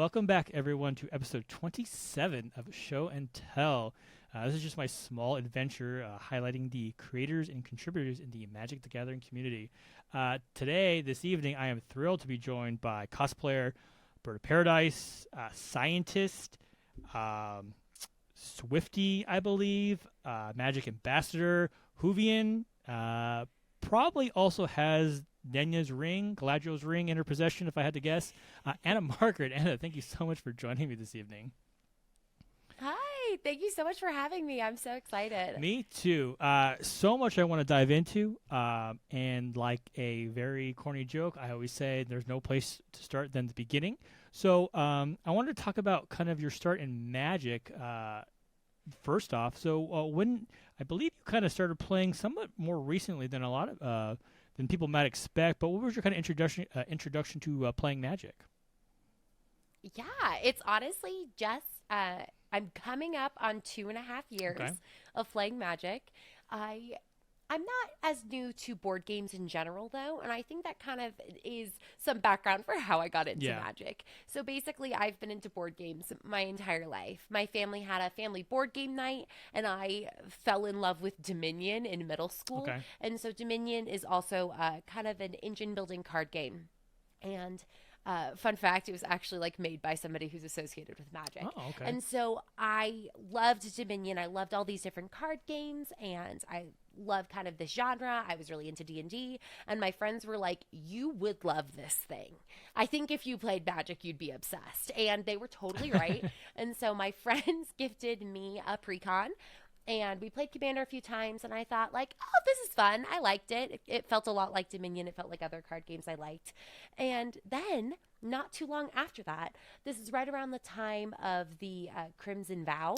welcome back everyone to episode 27 of Show and Tell. This is just my small adventure highlighting the creators and contributors in the Magic the Gathering community. This evening, I am thrilled to be joined by cosplayer, Bird of Paradise, scientist, Swifty, I believe, Magic Ambassador, Hoovian, probably also has Nenya's ring, Galadriel's ring in her possession, if I had to guess. Anna Margaret. Anna, thank you so much for joining me this evening. Hi, thank you so much for having me. I'm so excited. Me too. So much I want to dive into. And like a very corny joke, I always say there's no place to start than the beginning. So I wanted to talk about kind of your start in Magic first off. So when I believe you kind of started playing somewhat more recently than a lot of than people might expect, but what was your kind of introduction to playing Magic? Yeah, it's honestly just I'm coming up on 2.5 years of playing Magic. I'm not as new to board games in general, though, and I think that kind of is some background for how I got into Magic. So basically, I've been into board games my entire life. My family had a family board game night, and I fell in love with Dominion in middle school. And so Dominion is also kind of an engine-building card game. And fun fact, it was actually like made by somebody who's associated with Magic. And so I loved Dominion. I loved all these different card games, and I love kind of this genre. I was really into D&D, and my friends were like, you would love this thing. I think if you played Magic, you'd be obsessed. And they were totally right. And so my friends gifted me a pre-con, and we played Commander a few times, and I thought, like, oh, this is fun. I liked it. It felt a lot like Dominion. It felt like other card games I liked. And then, not too long after that, this is right around the time of the Crimson Vow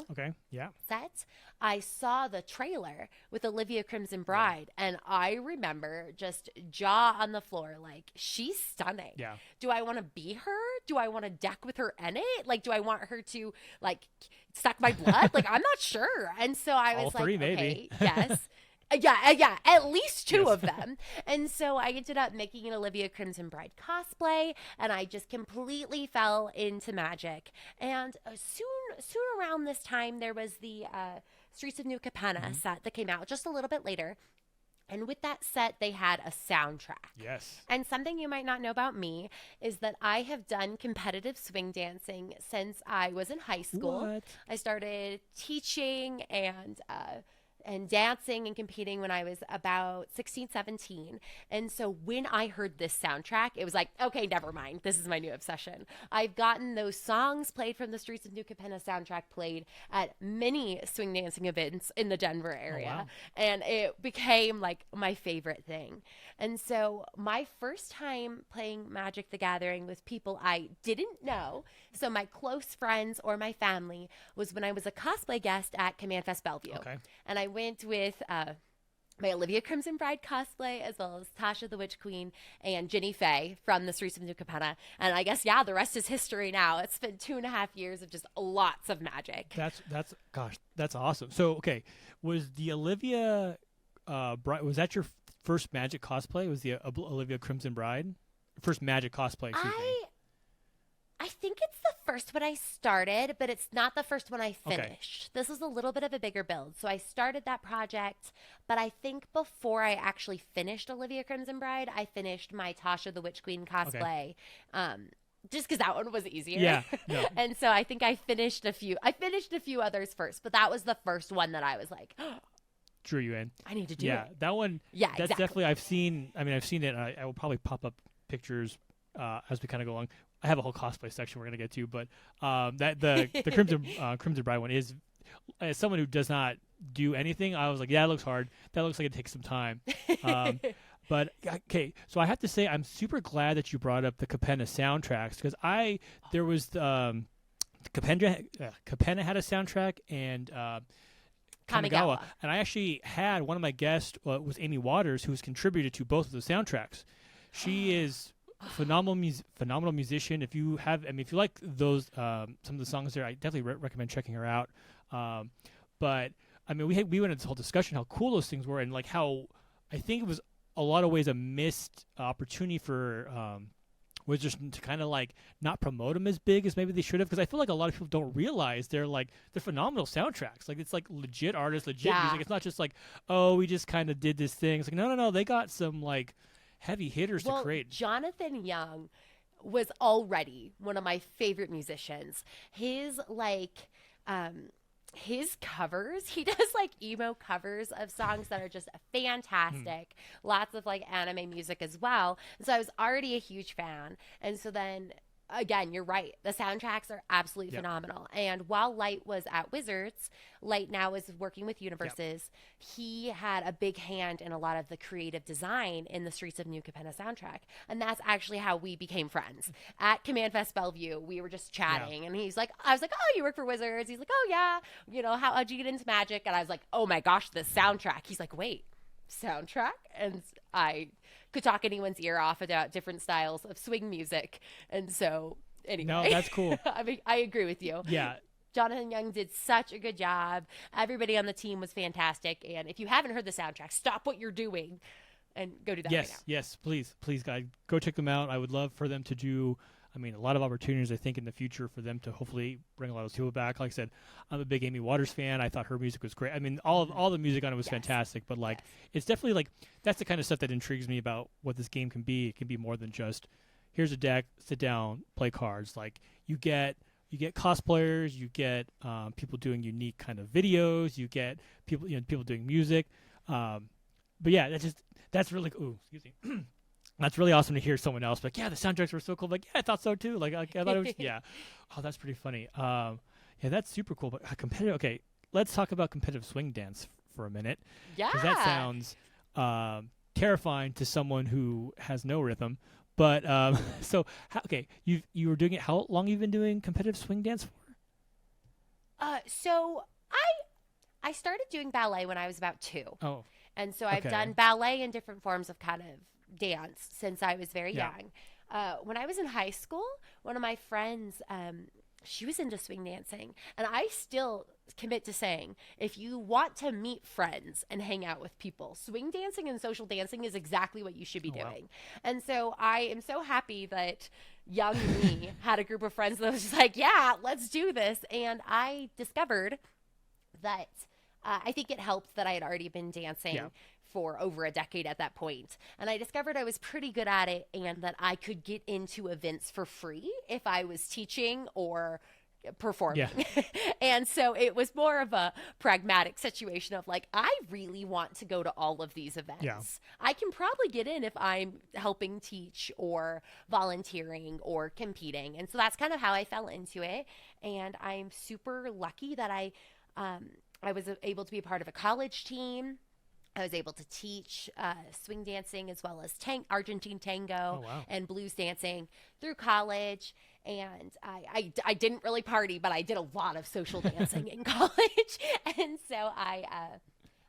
set, I saw the trailer with Olivia Crimson Bride, and I remember just jaw on the floor, like, she's stunning. Do I want to be her? Do I want to deck with her in it? Like, do I want her to, like, suck my blood? Like, I'm not sure. And so I was three, like, maybe. Okay, yes. Yeah, at least two of them. And so I ended up making an Olivia Crimson Bride cosplay, and I just completely fell into Magic. And soon around this time, there was the Streets of New Capenna set that came out just a little bit later. And with that set, they had a soundtrack. Yes. And something you might not know about me is that I have done competitive swing dancing since I was in high school. What? I started teaching and dancing and competing when I was about 16, 17. And so when I heard this soundtrack, it was like, okay, never mind. This is my new obsession. I've gotten those songs played from the Streets of New Capenna soundtrack played at many swing dancing events in the Denver area. Wow. And it became like my favorite thing. And so my first time playing Magic the Gathering with people I didn't know, so my close friends or my family, was when I was a cosplay guest at Command Fest Bellevue. And I went with my Olivia Crimson Bride cosplay, as well as Tasha the Witch Queen and Ginny Faye from the Streets of New Capenna. And I guess, the rest is history now. It's been 2.5 years of just lots of Magic. That's awesome. So, okay, was the Olivia Bride, was that your first Magic cosplay? Was the Olivia Crimson Bride? First Magic cosplay, excuse me. I think it's the first one I started, but it's not the first one I finished. This was a little bit of a bigger build. So I started that project, but I think before I actually finished Olivia Crimson Bride, I finished my Tasha the Witch Queen cosplay. Just because that one was easier. And so I think I finished a few others first, but that was the first one that I was like, drew you in. I need to do it. That one. Yeah, that's definitely. I've seen it. And I will probably pop up pictures as we kind of go along. I have a whole cosplay section we're gonna get to, but the Crimson Bride one is, as someone who does not do anything, I was like, it looks hard. That looks like it takes some time. But okay, so I have to say I'm super glad that you brought up the Capenna soundtracks, because there was Capenna had a soundtrack, and Kamigawa. And I actually had one of my guests was Amy Waters, who's contributed to both of the soundtracks. She is phenomenal musician. If you like those some of the songs there, I definitely recommend checking her out. But I mean, we went into this whole discussion how cool those things were, and like how I think it was a lot of ways a missed opportunity for was just to kind of like not promote them as big as maybe they should have, because I feel like a lot of people don't realize they're phenomenal soundtracks. Like it's like legit artists, legit music. It's not just like, oh, we just kind of did this thing. It's like no, they got some like heavy hitters to create. Jonathan Young was already one of my favorite musicians. His his covers, he does like emo covers of songs that are just fantastic. Lots of like anime music as well. And so I was already a huge fan. And so then again, you're right. The soundtracks are absolutely phenomenal. And while Light was at Wizards, Light now is working with Universes. He had a big hand in a lot of the creative design in the Streets of New Capenna soundtrack. And that's actually how we became friends. At Command Fest Bellevue, we were just chatting. And he's like, I was like, oh, you work for Wizards? He's like, oh, yeah. You know, how'd you get into Magic? And I was like, oh my gosh, the soundtrack. He's like, wait, soundtrack? And I could talk anyone's ear off about different styles of swing music. And so anyway. No, that's cool. I mean, I agree with you. Yeah. Jonathan Young did such a good job. Everybody on the team was fantastic. And if you haven't heard the soundtrack, stop what you're doing and go do that right now. Yes, please, guys, go check them out. I would love for them to do, I mean, a lot of opportunities, I think, in the future for them to hopefully bring a lot of those people back. Like I said, I'm a big Amy Waters fan. I thought her music was great. I mean, all the music on it was fantastic, but like, it's definitely like, that's the kind of stuff that intrigues me about what this game can be. It can be more than just, here's a deck, sit down, play cards. Like, you get cosplayers, you get people doing unique kind of videos, you get people, people doing music. But yeah, that's really cool. Excuse me. That's really awesome to hear someone else like, yeah, the soundtracks were so cool. Like, yeah, I thought so too. Like I thought it was, yeah. Oh, that's pretty funny. Yeah, that's super cool. But competitive. Okay, let's talk about competitive swing dance for a minute. Yeah. Because that sounds terrifying to someone who has no rhythm. But so you were doing it. How long have you been doing competitive swing dance for? So I started doing ballet when I was about 2. Oh. And so I've done ballet in different forms of kind of dance since I was very young. When I was in high school, one of my friends, she was into swing dancing. And I still commit to saying, if you want to meet friends and hang out with people, swing dancing and social dancing is exactly what you should be doing. Wow. And so I am so happy that young me had a group of friends that was just like, yeah, let's do this. And I discovered that I think it helped that I had already been dancing for over a decade at that point. And I discovered I was pretty good at it and that I could get into events for free if I was teaching or performing. Yeah. And so it was more of a pragmatic situation of like, I really want to go to all of these events. Yeah. I can probably get in if I'm helping teach or volunteering or competing. And so that's kind of how I fell into it. And I'm super lucky that I was able to be a part of a college team. I was able to teach swing dancing as well as Argentine tango and blues dancing through college. And I didn't really party, but I did a lot of social dancing in college. And so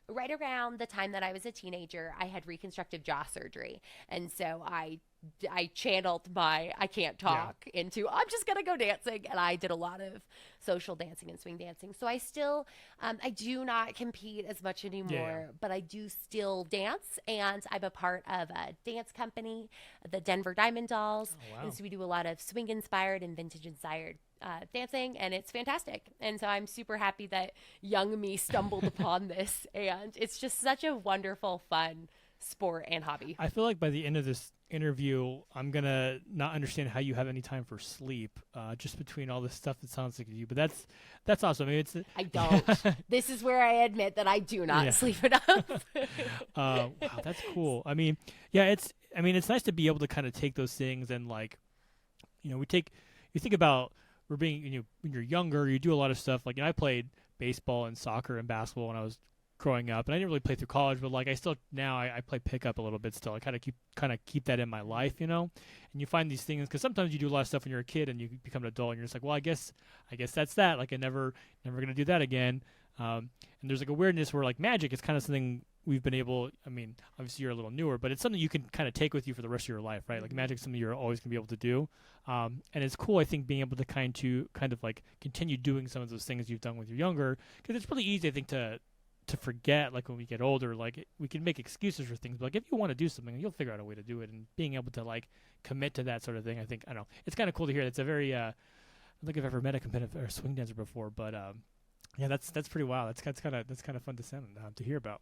right around the time that I was a teenager, I had reconstructive jaw surgery. And so I channeled my I can't talk into I'm just going to go dancing. And I did a lot of social dancing and swing dancing. So I still, I do not compete as much anymore, but I do still dance. And I'm a part of a dance company, the Denver Diamond Dolls. Oh, wow. And so we do a lot of swing inspired and vintage inspired dancing, and it's fantastic. And so I'm super happy that young me stumbled upon this. And it's just such a wonderful, fun sport and hobby. I feel like by the end of this interview, I'm gonna not understand how you have any time for sleep, just between all this stuff that sounds like you. But that's awesome. I mean, I don't. This is where I admit that I do not sleep enough. Wow, that's cool. I mean, it's nice to be able to kind of take those things and like, you think about when you're younger, you do a lot of stuff. Like, I played baseball and soccer and basketball when I was growing up, and I didn't really play through college, but like I still now I play pickup a little bit still. I kind of keep that in my life, and you find these things because sometimes you do a lot of stuff when you're a kid and you become an adult and you're just like, well, I guess that's that. Like, I never gonna do that again. And there's like a weirdness where like magic is kind of something we've been able. I mean, obviously you're a little newer, but it's something you can kind of take with you for the rest of your life, right? Like magic's something you're always gonna be able to do. And it's cool, I think, being able to kind of like continue doing some of those things you've done when you're younger, because it's really easy, I think, to to forget, like when we get older, like we can make excuses for things, but like if you want to do something, you'll figure out a way to do it. And being able to like commit to that sort of thing, I think, I don't know, it's kind of cool to hear. It's a very I don't think I've ever met a competitive or swing dancer before, but yeah, that's pretty wild. That's kind of fun to send to hear about.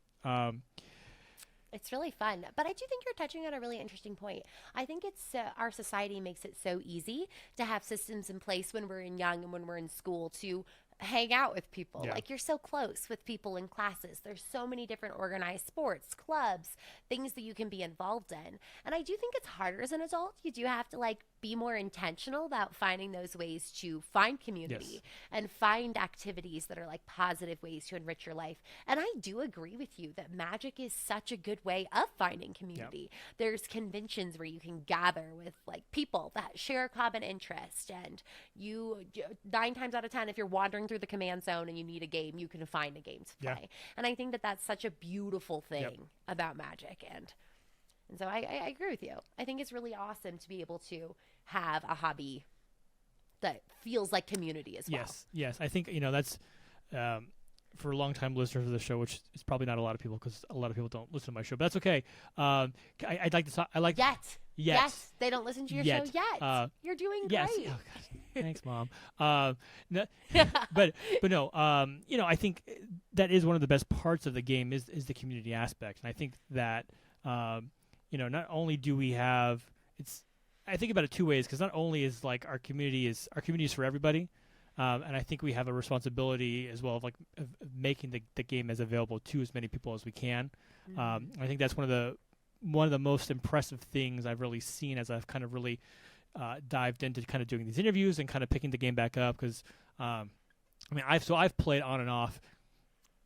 It's really fun. But I do think you're touching on a really interesting point. I think it's our society makes it so easy to have systems in place when we're young and when we're in school to hang out with people. Yeah. Like you're so close with people in classes. There's so many different organized sports, clubs, things that you can be involved in. And I do think it's harder as an adult. You do have to like be more intentional about finding those ways to find community Yes. and find activities that are like positive ways to enrich your life. And I do agree with you that magic is such a good way of finding community. There's conventions where you can gather with like people that share a common interest, and you 9 times out of 10, if you're wandering through the command zone and you need a game, you can find a game to play. Yeah. And I think that that's such a beautiful thing about magic. And so I agree with you. I think it's really awesome to be able to have a hobby that feels like community as well. Yes. I think, that's for long-time listeners of the show, which is probably not a lot of people because a lot of people don't listen to my show, but that's okay. I'd like to talk. Yes, they don't listen to your show yet. You're doing yes. great. Oh, God. Thanks, Mom. But no. I think that is one of the best parts of the game is the community aspect, and I think that not only do we have I think about it 2 ways, because not only is like our community is for everybody, and I think we have a responsibility as well of making the game as available to as many people as we can. Mm-hmm. I think that's one of the most impressive things I've really seen as I've kind of really dived into kind of doing these interviews and kind of picking the game back up, because I've played on and off.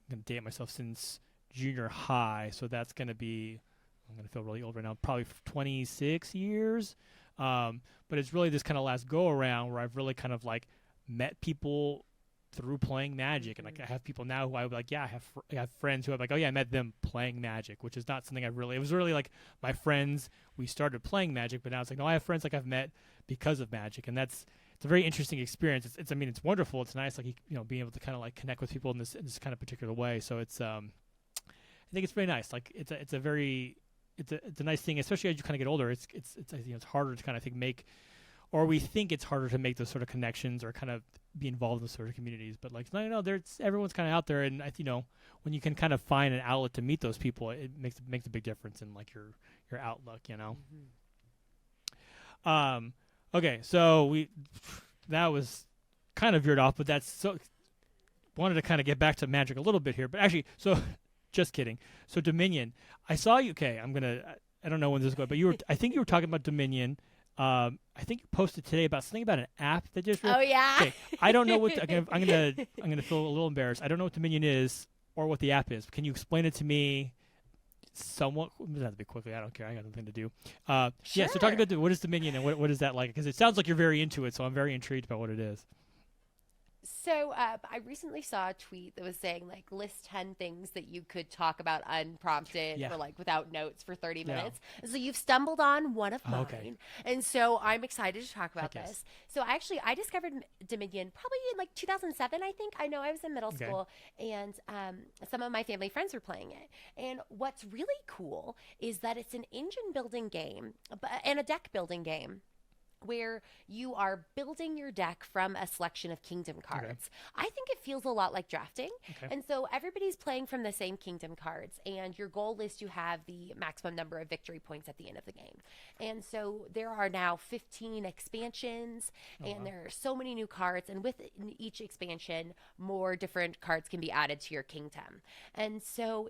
I'm gonna date myself since junior high, so that's gonna be, I'm gonna feel really old right now, probably 26 years. But it's really this kind of last go around where I've really kind of like met people through playing Magic, and like I have people now who I would like, I have friends who I'm like, oh yeah, I met them playing Magic, which is not something it was really like my friends, we started playing Magic, but now it's like, no, I have friends like I've met because of Magic, and it's a very interesting experience. It's wonderful. It's nice, like, being able to kind of like connect with people in this kind of particular way. So it's, I think it's very nice. Like it's a nice thing, especially as you kind of get older. It's harder to kind of we think it's harder to make those sort of connections or kind of be involved in those sort of communities. But like, no, everyone's kind of out there, and when you can kind of find an outlet to meet those people, it makes a big difference in like your outlook. Mm-hmm. Okay, so that was kind of veered off, but wanted to kind of get back to Magic a little bit here. But actually, so just kidding. So Dominion, I saw you. Okay, I don't know when this is going, but I think you were talking about Dominion. I think you posted today about something about an app that just. Oh yeah. Okay, I don't know what I'm gonna feel a little embarrassed. I don't know what Dominion is or what the app is. Can you explain it to me? Somewhat. It doesn't have to be quickly. I don't care. I got nothing to do. Sure. Yeah. So talk about what is Dominion and what is that like? Because it sounds like you're very into it, so I'm very intrigued about what it is. So I recently saw a tweet that was saying like list 10 things that you could talk about unprompted or like without notes for 30 minutes. So you've stumbled on one of mine. Okay. And so I'm excited to talk about this. So I discovered Dominion probably in like 2007, I think. I know I was in middle school, and some of my family friends were playing it. And what's really cool is that it's an engine building game and a deck building game, where you are building your deck from a selection of kingdom cards. Okay. I think it feels a lot like drafting. Okay. And so everybody's playing from the same kingdom cards, and your goal is to have the maximum number of victory points at the end of the game. And so there are now 15 expansions, and there are so many new cards, and with each expansion, more different cards can be added to your kingdom. And so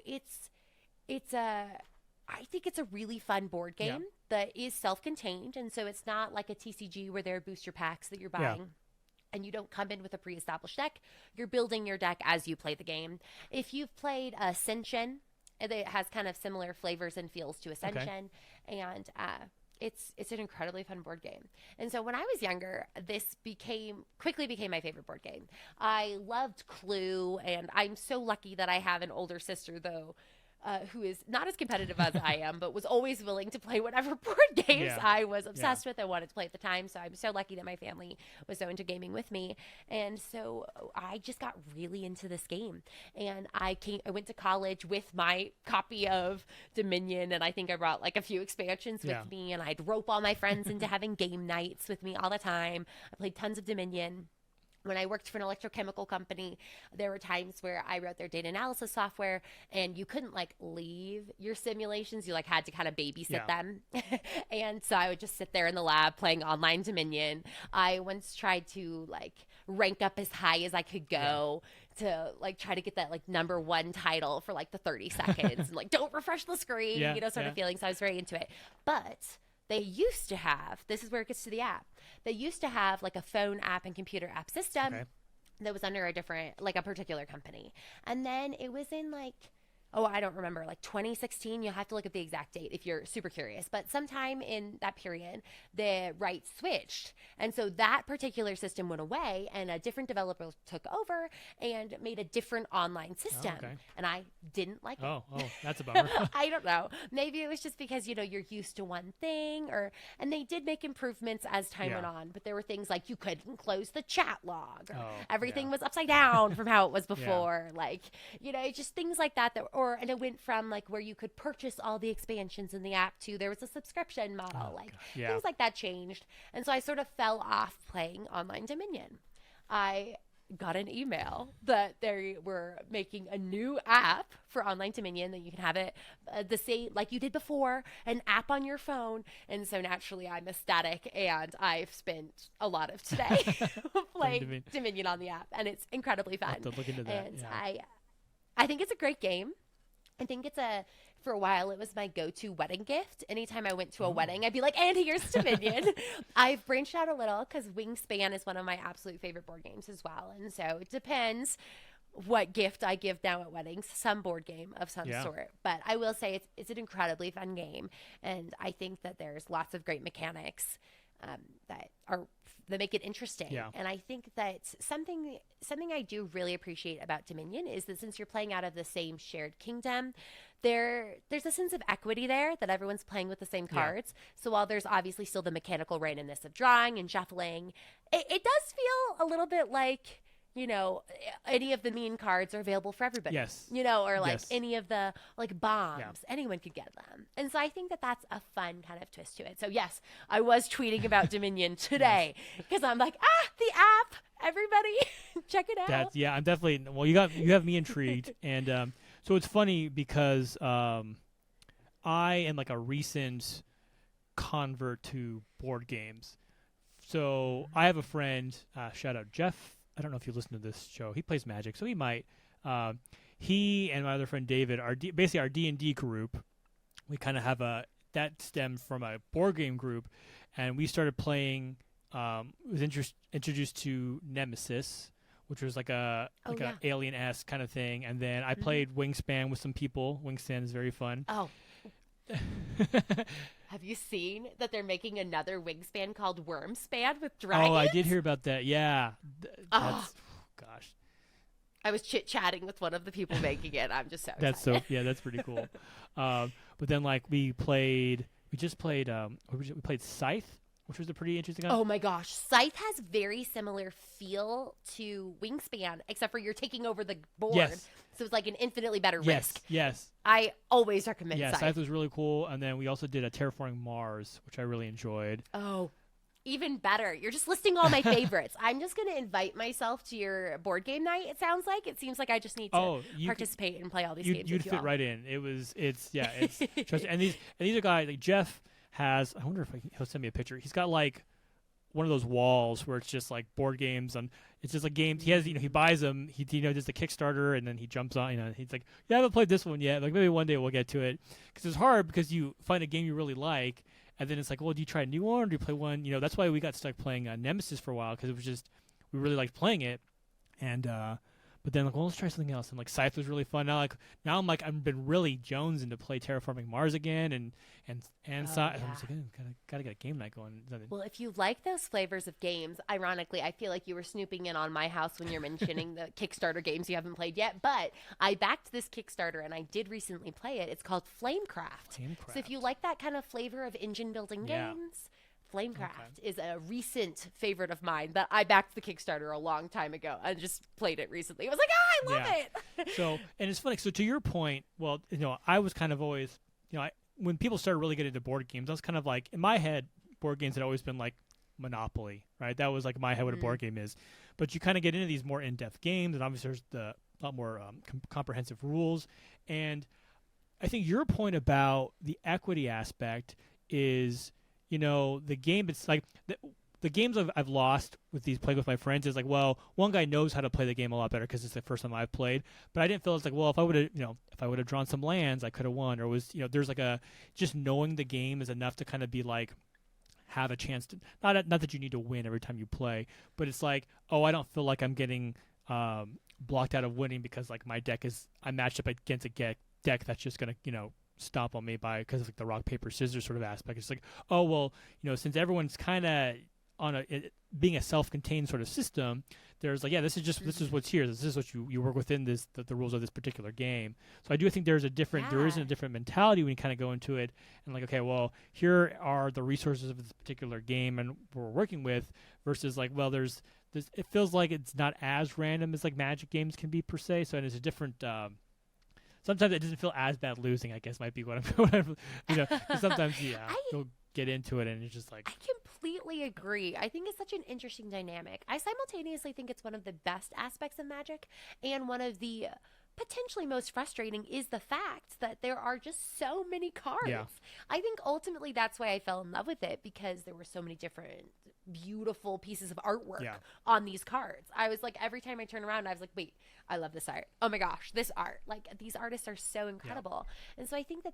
I think it's a really fun board game that is self-contained, and so it's not like a TCG where there are booster packs that you're buying. And you don't come in with a pre-established deck. You're building your deck as you play the game. If you've played Ascension, it has kind of similar flavors and feels to Ascension, and it's an incredibly fun board game. And so when I was younger, this quickly became my favorite board game. I loved Clue, and I'm so lucky that I have an older sister, though who is not as competitive as I am, but was always willing to play whatever board games I was obsessed with and wanted to play at the time. So I'm so lucky that my family was so into gaming with me. And so I just got really into this game. And I went to college with my copy of Dominion, and I think I brought like a few expansions with me, and I'd rope all my friends into having game nights with me all the time. I played tons of Dominion. When I worked for an electrochemical company, there were times where I wrote their data analysis software, and you couldn't like leave your simulations. You like had to kind of babysit them. And so I would just sit there in the lab playing online Dominion. I once tried to like rank up as high as I could go to like try to get that like number 1 title for like the 30 seconds and like don't refresh the screen, sort of feeling. So I was very into it. But they used to have, this is where it gets to the app. They used to have like a phone app and computer app system that was under a particular company. And then it was in like, I don't remember, like 2016. You'll have to look at the exact date if you're super curious. But sometime in that period, the rights switched. And so that particular system went away, and a different developer took over and made a different online system. And I didn't like it. Oh, that's a bummer. I don't know. Maybe it was just because, you're used to one thing, and they did make improvements as time went on. But there were things like you couldn't close the chat log. Everything was upside down from how it was before. Like, just things like that and it went from like where you could purchase all the expansions in the app to there was a subscription model. Things like that changed. And so I sort of fell off playing online Dominion. I got an email that they were making a new app for online Dominion, that you can have it the same like you did before, an app on your phone. And so naturally I'm ecstatic, and I've spent a lot of today playing Dominion on the app, and it's incredibly fun. I'll have to look into that. And I think it's a great game. I think for a while, it was my go-to wedding gift. Anytime I went to a wedding, I'd be like, and here's Dominion. I've branched out a little because Wingspan is one of my absolute favorite board games as well. And so it depends what gift I give now at weddings, some board game of some sort. But I will say it's an incredibly fun game. And I think that there's lots of great mechanics that make it interesting. And I think that something I do really appreciate about Dominion is that since you're playing out of the same shared kingdom, there's a sense of equity there, that everyone's playing with the same cards. So while there's obviously still the mechanical randomness of drawing and shuffling, it does feel a little bit like, any of the mean cards are available for everybody. Or like any of the like bombs, anyone could get them. And so I think that that's a fun kind of twist to it. So yes, I was tweeting about Dominion today because I'm like, the app, everybody check it out. I'm definitely, well, you have me intrigued. And so it's funny because I am like a recent convert to board games. So I have a friend, shout out Jeff. I don't know if you listen to this show. He plays Magic, so he might. He and my other friend David are basically our D&D group. We kind of have that stemmed from a board game group, and we started playing. Was introduced to Nemesis, which was like a Alien-esque kind of thing, and then I played Wingspan with some people. Wingspan is very fun. Oh. Have you seen that they're making another Wingspan called Wormspan with dragons? Oh, I did hear about that. Yeah. Gosh. I was chit-chatting with one of the people making it. I'm just so excited. That's pretty cool. But then like we just played Scythe, which was a pretty interesting one. Oh my gosh. Scythe has very similar feel to Wingspan, except for you're taking over the board. Yes. So it's like an infinitely better risk. Yes. I always recommend Scythe. Scythe. Was really cool. And then we also did a Terraforming Mars, which I really enjoyed. Oh, even better. You're just listing all my favorites. I'm just going to invite myself to your board game night, it sounds like. It seems like I just need to participate and play all these games. You'd fit right in. It's and these are guys like Jeff has, I wonder if he'll send me a picture. He's got like one of those walls where it's just like board games, and it's just like games. He has, he buys them. He does the Kickstarter, and then he jumps on. He's like, I haven't played this one yet. Like maybe one day we'll get to it, because it's hard because you find a game you really like, and then it's like, well, do you try a new one or do you play one? That's why we got stuck playing Nemesis for a while, because it was just we really liked playing it, and but But then like, well, let's try something else. And like Scythe was really fun. Now I've been really jonesing to play Terraforming Mars again and Scythe. And I'm just like, gotta get a game night going. Well, if you like those flavors of games, ironically, I feel like you were snooping in on my house when you're mentioning the Kickstarter games you haven't played yet. But I backed this Kickstarter and I did recently play it. It's called Flamecraft. So if you like that kind of flavor of engine building games, Flamecraft is a recent favorite of mine that I backed the Kickstarter a long time ago and just played it recently. I was like, I love it. So, and it's funny. So to your point, well, I was kind of always, when people started really getting into board games, I was kind of like, in my head, board games had always been like Monopoly, right? That was like my head what a board game is. But you kind of get into these more in-depth games, and obviously there's a lot more comprehensive rules. And I think your point about the equity aspect is, the game, it's like the games I've lost with these playing with my friends is like, well, one guy knows how to play the game a lot better because it's the first time I've played, but I didn't feel it's like, well, if I would have drawn some lands, I could have won, or was, there's like just knowing the game is enough to kind of be like, have a chance to, not that you need to win every time you play, but it's like, oh, I don't feel like I'm getting blocked out of winning because like I matched up against a deck that's just gonna, stomp on me because of like the rock paper scissors sort of aspect. It's like, oh well, since everyone's kind of on being a self-contained sort of system, there's like, this is what's here. This is what you work within the rules of this particular game. So I do think there isn't a different mentality when you kind of go into it and like, okay, well, here are the resources of this particular game and we're working with, versus like, well, there's it feels like it's not as random as like Magic games can be per se. So it's a different. Sometimes it doesn't feel as bad losing, I guess, might be what I'm sometimes, you'll get into it and it's just like. I completely agree. I think it's such an interesting dynamic. I simultaneously think it's one of the best aspects of Magic, and one of the potentially most frustrating is the fact that there are just so many cards. Yeah. I think ultimately that's why I fell in love with it, because there were so many different beautiful pieces of artwork on these cards. I was like, every time I turn around, I was like, wait, I love this art. Oh my gosh, this art. Like, these artists are so incredible. And so I think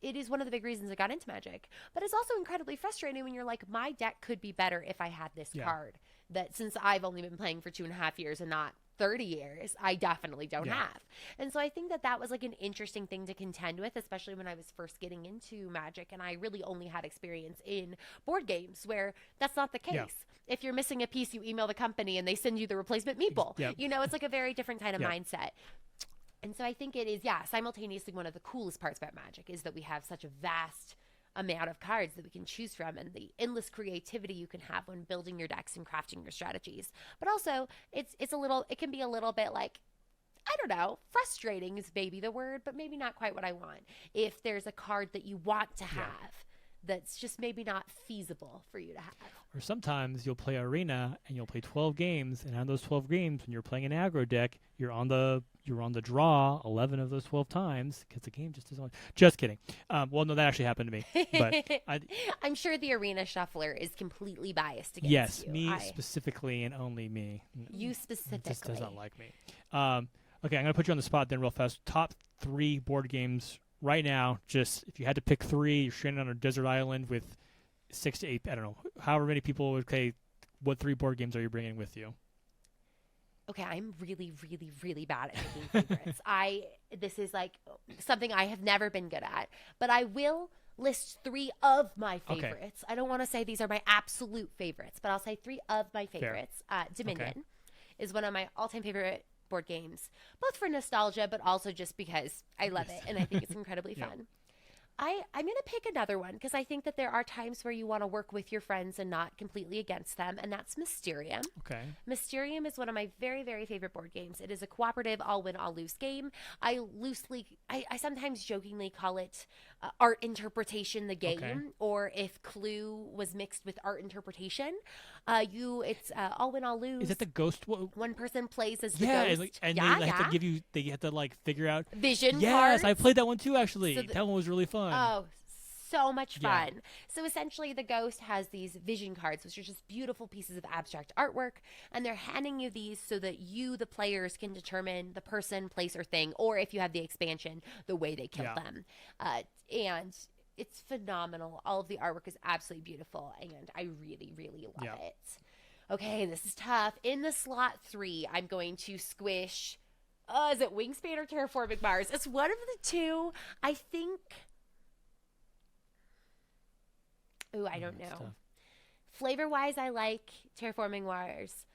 it is one of the big reasons I got into Magic. But it's also incredibly frustrating when you're like, my deck could be better if I had this card that, since I've only been playing for 2.5 years and not 30 years, I definitely don't have. And so I think that was like an interesting thing to contend with, especially when I was first getting into Magic and I really only had experience in board games where that's not the case. Yeah. If you're missing a piece, you email the company and they send you the replacement meeple. Yep. It's like a very different kind of mindset. And so I think it is, simultaneously one of the coolest parts about Magic is that we have such a vast amount of cards that we can choose from, and the endless creativity you can have when building your decks and crafting your strategies. But also it can be a little bit like, I don't know, frustrating is maybe the word, but maybe not quite what I want. If there's a card that you want to have that's just maybe not feasible for you to have. Or sometimes you'll play Arena and you'll play 12 games, and on those 12 games, when you're playing an aggro deck, you're on the draw 11 of those 12 times because the game just isn't. Just kidding. Well, no, that actually happened to me. But I'm sure the Arena Shuffler is completely biased against you. Yes, me specifically, and only me. You specifically. Just doesn't like me. Okay, I'm going to put you on the spot then real fast. Top 3 board games right now. Just if you had to pick 3, you're stranded on a desert island with 6 to 8, I don't know, however many people would say, what 3 board games are you bringing with you? Okay, I'm really, really, really bad at picking favorites. This is like something I have never been good at, but I will list 3 of my favorites. Okay. I don't want to say these are my absolute favorites, but I'll say 3 of my favorites. Dominion is one of my all-time favorite board games, both for nostalgia, but also just because I love it and I think it's incredibly fun. I'm going to pick another one because I think that there are times where you want to work with your friends and not completely against them, and that's Mysterium. Okay. Mysterium is one of my very, very favorite board games. It is a cooperative all-win, all-lose game. I sometimes jokingly call it art interpretation the game, or if Clue was mixed with art interpretation. It's all-win, all-lose. Is it the ghost? One person plays as the ghost. And they have to like figure out vision cards. Yes, I played that one too, actually. So that one was really fun. Oh, so much fun. So essentially the ghost has these vision cards, which are just beautiful pieces of abstract artwork, and they're handing you these so that you, the players, can determine the person, place, or thing, or if you have the expansion, the way they kill them. And it's phenomenal. All of the artwork is absolutely beautiful, and I really, really love it. okay, this is tough. In the slot 3, I'm going to squish. Is it Wingspan or Terraforming Mars? It's one of the two. I think. Ooh, I don't know. Flavor-wise, I like Terraforming Mars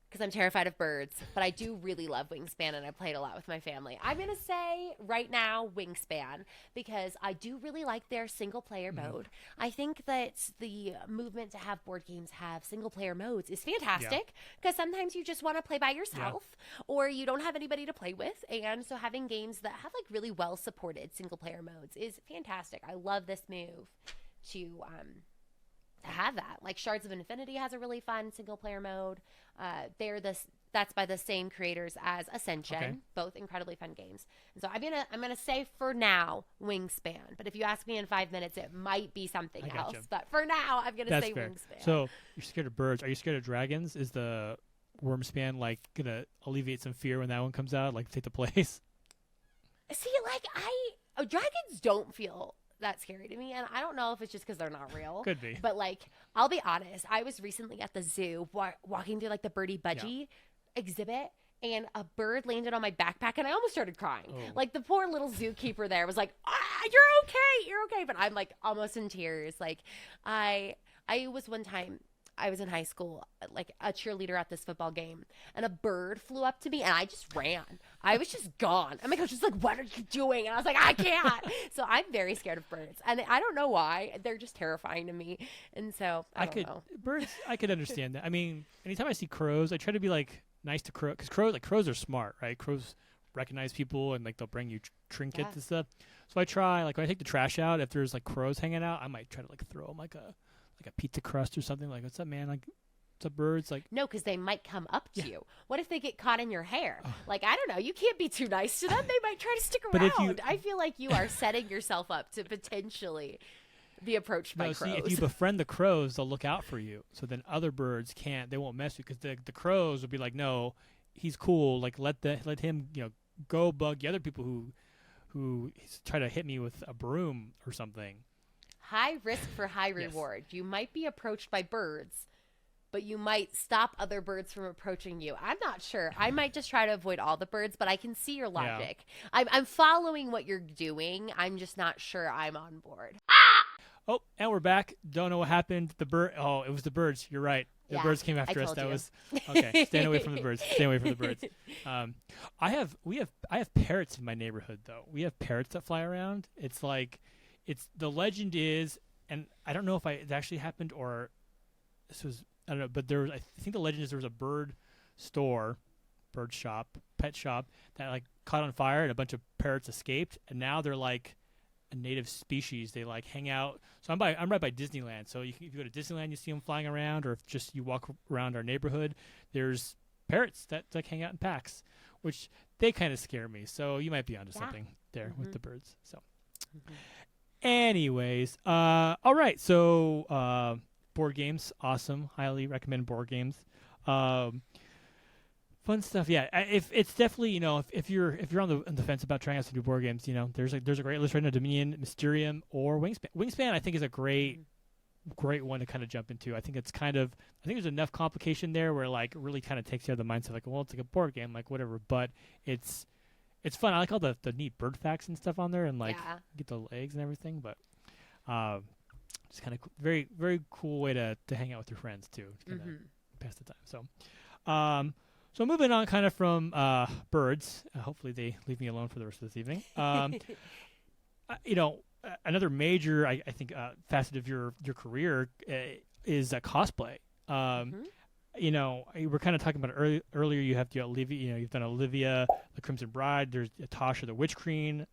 because I'm terrified of birds, but I do really love Wingspan, and I played a lot with my family. I'm going to say right now Wingspan because I do really like their single-player mode. I think that the movement to have board games have single-player modes is fantastic because sometimes you just want to play by yourself or you don't have anybody to play with, and so having games that have like really well-supported single-player modes is fantastic. I love this move to have that. Like Shards of Infinity has a really fun single player mode. That's by the same creators as Ascension, both incredibly fun games. And so I'm gonna say for now Wingspan. But if you ask me in 5 minutes, it might be something else. But for now, I'm gonna say fair. Wingspan. So you're scared of birds? Are you scared of dragons? Is the Wormspan like gonna alleviate some fear when that one comes out? Like take the place? See, like dragons don't feel that scary to me, and I don't know if it's just because they're not real. Could be. But like, I'll be honest, I was recently at the zoo walking through like the Birdie Budgie exhibit, and a bird landed on my backpack, and I almost started crying. Like the poor little zookeeper there was like, you're okay, but I'm like almost in tears. Like I was one time, I was in high school, like a cheerleader at this football game, and a bird flew up to me, and I just ran. I was just gone. And my coach was like, "What are you doing?" And I was like, "I can't." So I'm very scared of birds, and I don't know why. They're just terrifying to me. And so I don't know. Birds, I could understand that. I mean, anytime I see crows, I try to be like nice to crows because crows are smart, right? Crows recognize people, and like they'll bring you trinkets and stuff. So I try, like when I take the trash out, if there's like crows hanging out, I might try to like throw them like a pizza crust or something. Like, what's up, man? Like, what's up, birds? Like, no, because they might come up to you. What if they get caught in your hair? Like, I don't know. You can't be too nice to them. They might try to stick around. I feel like you are setting yourself up to potentially be approached by crows. See, if you befriend the crows, they'll look out for you. So then other birds can't. They won't mess with you because the crows will be like, no, he's cool. Like, let him, go bug the other people who try to hit me with a broom or something. High risk for high reward. You might be approached by birds, but you might stop other birds from approaching you. I'm not sure. I might just try to avoid all the birds, but I can see your logic. I'm following what you're doing. I'm just not sure I'm on board. Oh, and we're back. Don't know what happened. It was the birds. You're right. The birds came after us. That was okay. Stay away from the birds. Stay away from the birds. I have parrots in my neighborhood though. We have parrots that fly around. It's like, the legend is, and I don't know if it actually happened or this was, I don't know, but I think the legend is there was a pet shop that like caught on fire and a bunch of parrots escaped, and now they're like a native species. They like hang out. So I'm right by Disneyland. So if you go to Disneyland, you see them flying around, or if just you walk around our neighborhood, there's parrots that like hang out in packs, which they kind of scare me. So you might be onto something there with the birds. So. Anyways, all right. So, board games, awesome. Highly recommend board games. Fun stuff. Yeah, if it's definitely if you're on the fence about trying out some new board games, there's a great list right now: Dominion, Mysterium, or Wingspan. Wingspan, I think, is a great one to kind of jump into. I think there's enough complication there where like really kind of takes you out of the mindset like, well, it's like a board game, like whatever, but it's fun. I like all the neat bird facts and stuff on there, and like get the eggs and everything. But it's kind of very, very cool way to hang out with your friends too, to kind of pass the time. So moving on, kind of from birds. Hopefully they leave me alone for the rest of this evening. Another major, I think, facet of your career is cosplay. We're kind of talking about it earlier. You have Olivia. You've done Olivia, the Crimson Bride. There's Tasha, the Witch Queen,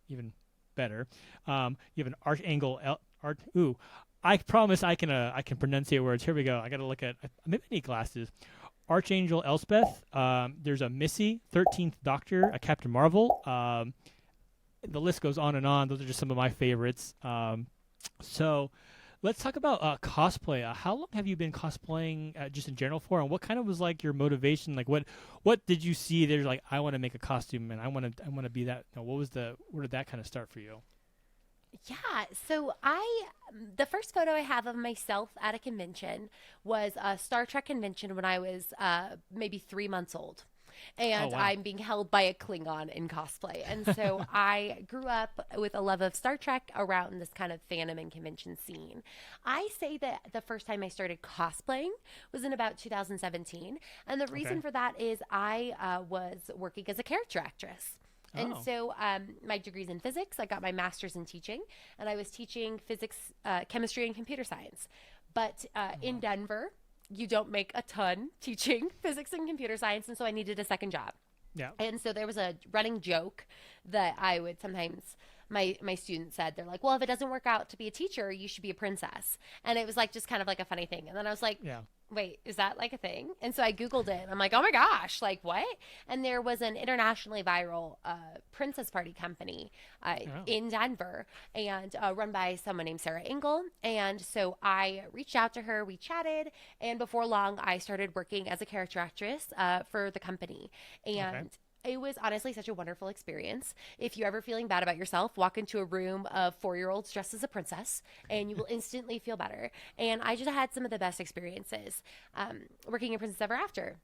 even better. You have an Archangel. I promise I can pronunciate words. Here we go. I got to look at. Maybe I need glasses. Archangel Elspeth. There's a Missy, 13th Doctor, a Captain Marvel. The list goes on and on. Those are just some of my favorites. So. Let's talk about cosplay. How long have you been cosplaying just in general for, and what kind of was like your motivation? Like, what did you see there's like, I want to make a costume and I want to be that? Where did that kind of start for you? Yeah, so the first photo I have of myself at a convention was a Star Trek convention when I was maybe 3 months old. Oh And wow. I'm being held by a Klingon in cosplay. And so I grew up with a love of Star Trek around this kind of fandom and convention scene. I say that the first time I started cosplaying was in about 2017. And the reason Okay. for that is I was working as a character actress. And Oh. so my degree's in physics. I got my master's in teaching, and I was teaching physics, chemistry, and computer science. But in Wow. Denver, you don't make a ton teaching physics and computer science, and so I needed a second job. Yeah. And so there was a running joke that I would sometimes my students said, they're like, well, if it doesn't work out to be a teacher, you should be a princess. And it was like just kind of like a funny thing. And then I was like, Yeah. wait, is that like a thing? And so I Googled it. I'm like, oh my gosh, like what? And there was an internationally viral princess party company Oh. in Denver and run by someone named Sarah Engel. And so I reached out to her, we chatted, and before long, I started working as a character actress for the company. Okay. And it was honestly such a wonderful experience. If you're ever feeling bad about yourself, walk into a room of 4-year-olds dressed as a princess and you will instantly feel better. And I just had some of the best experiences working in Princess Ever After.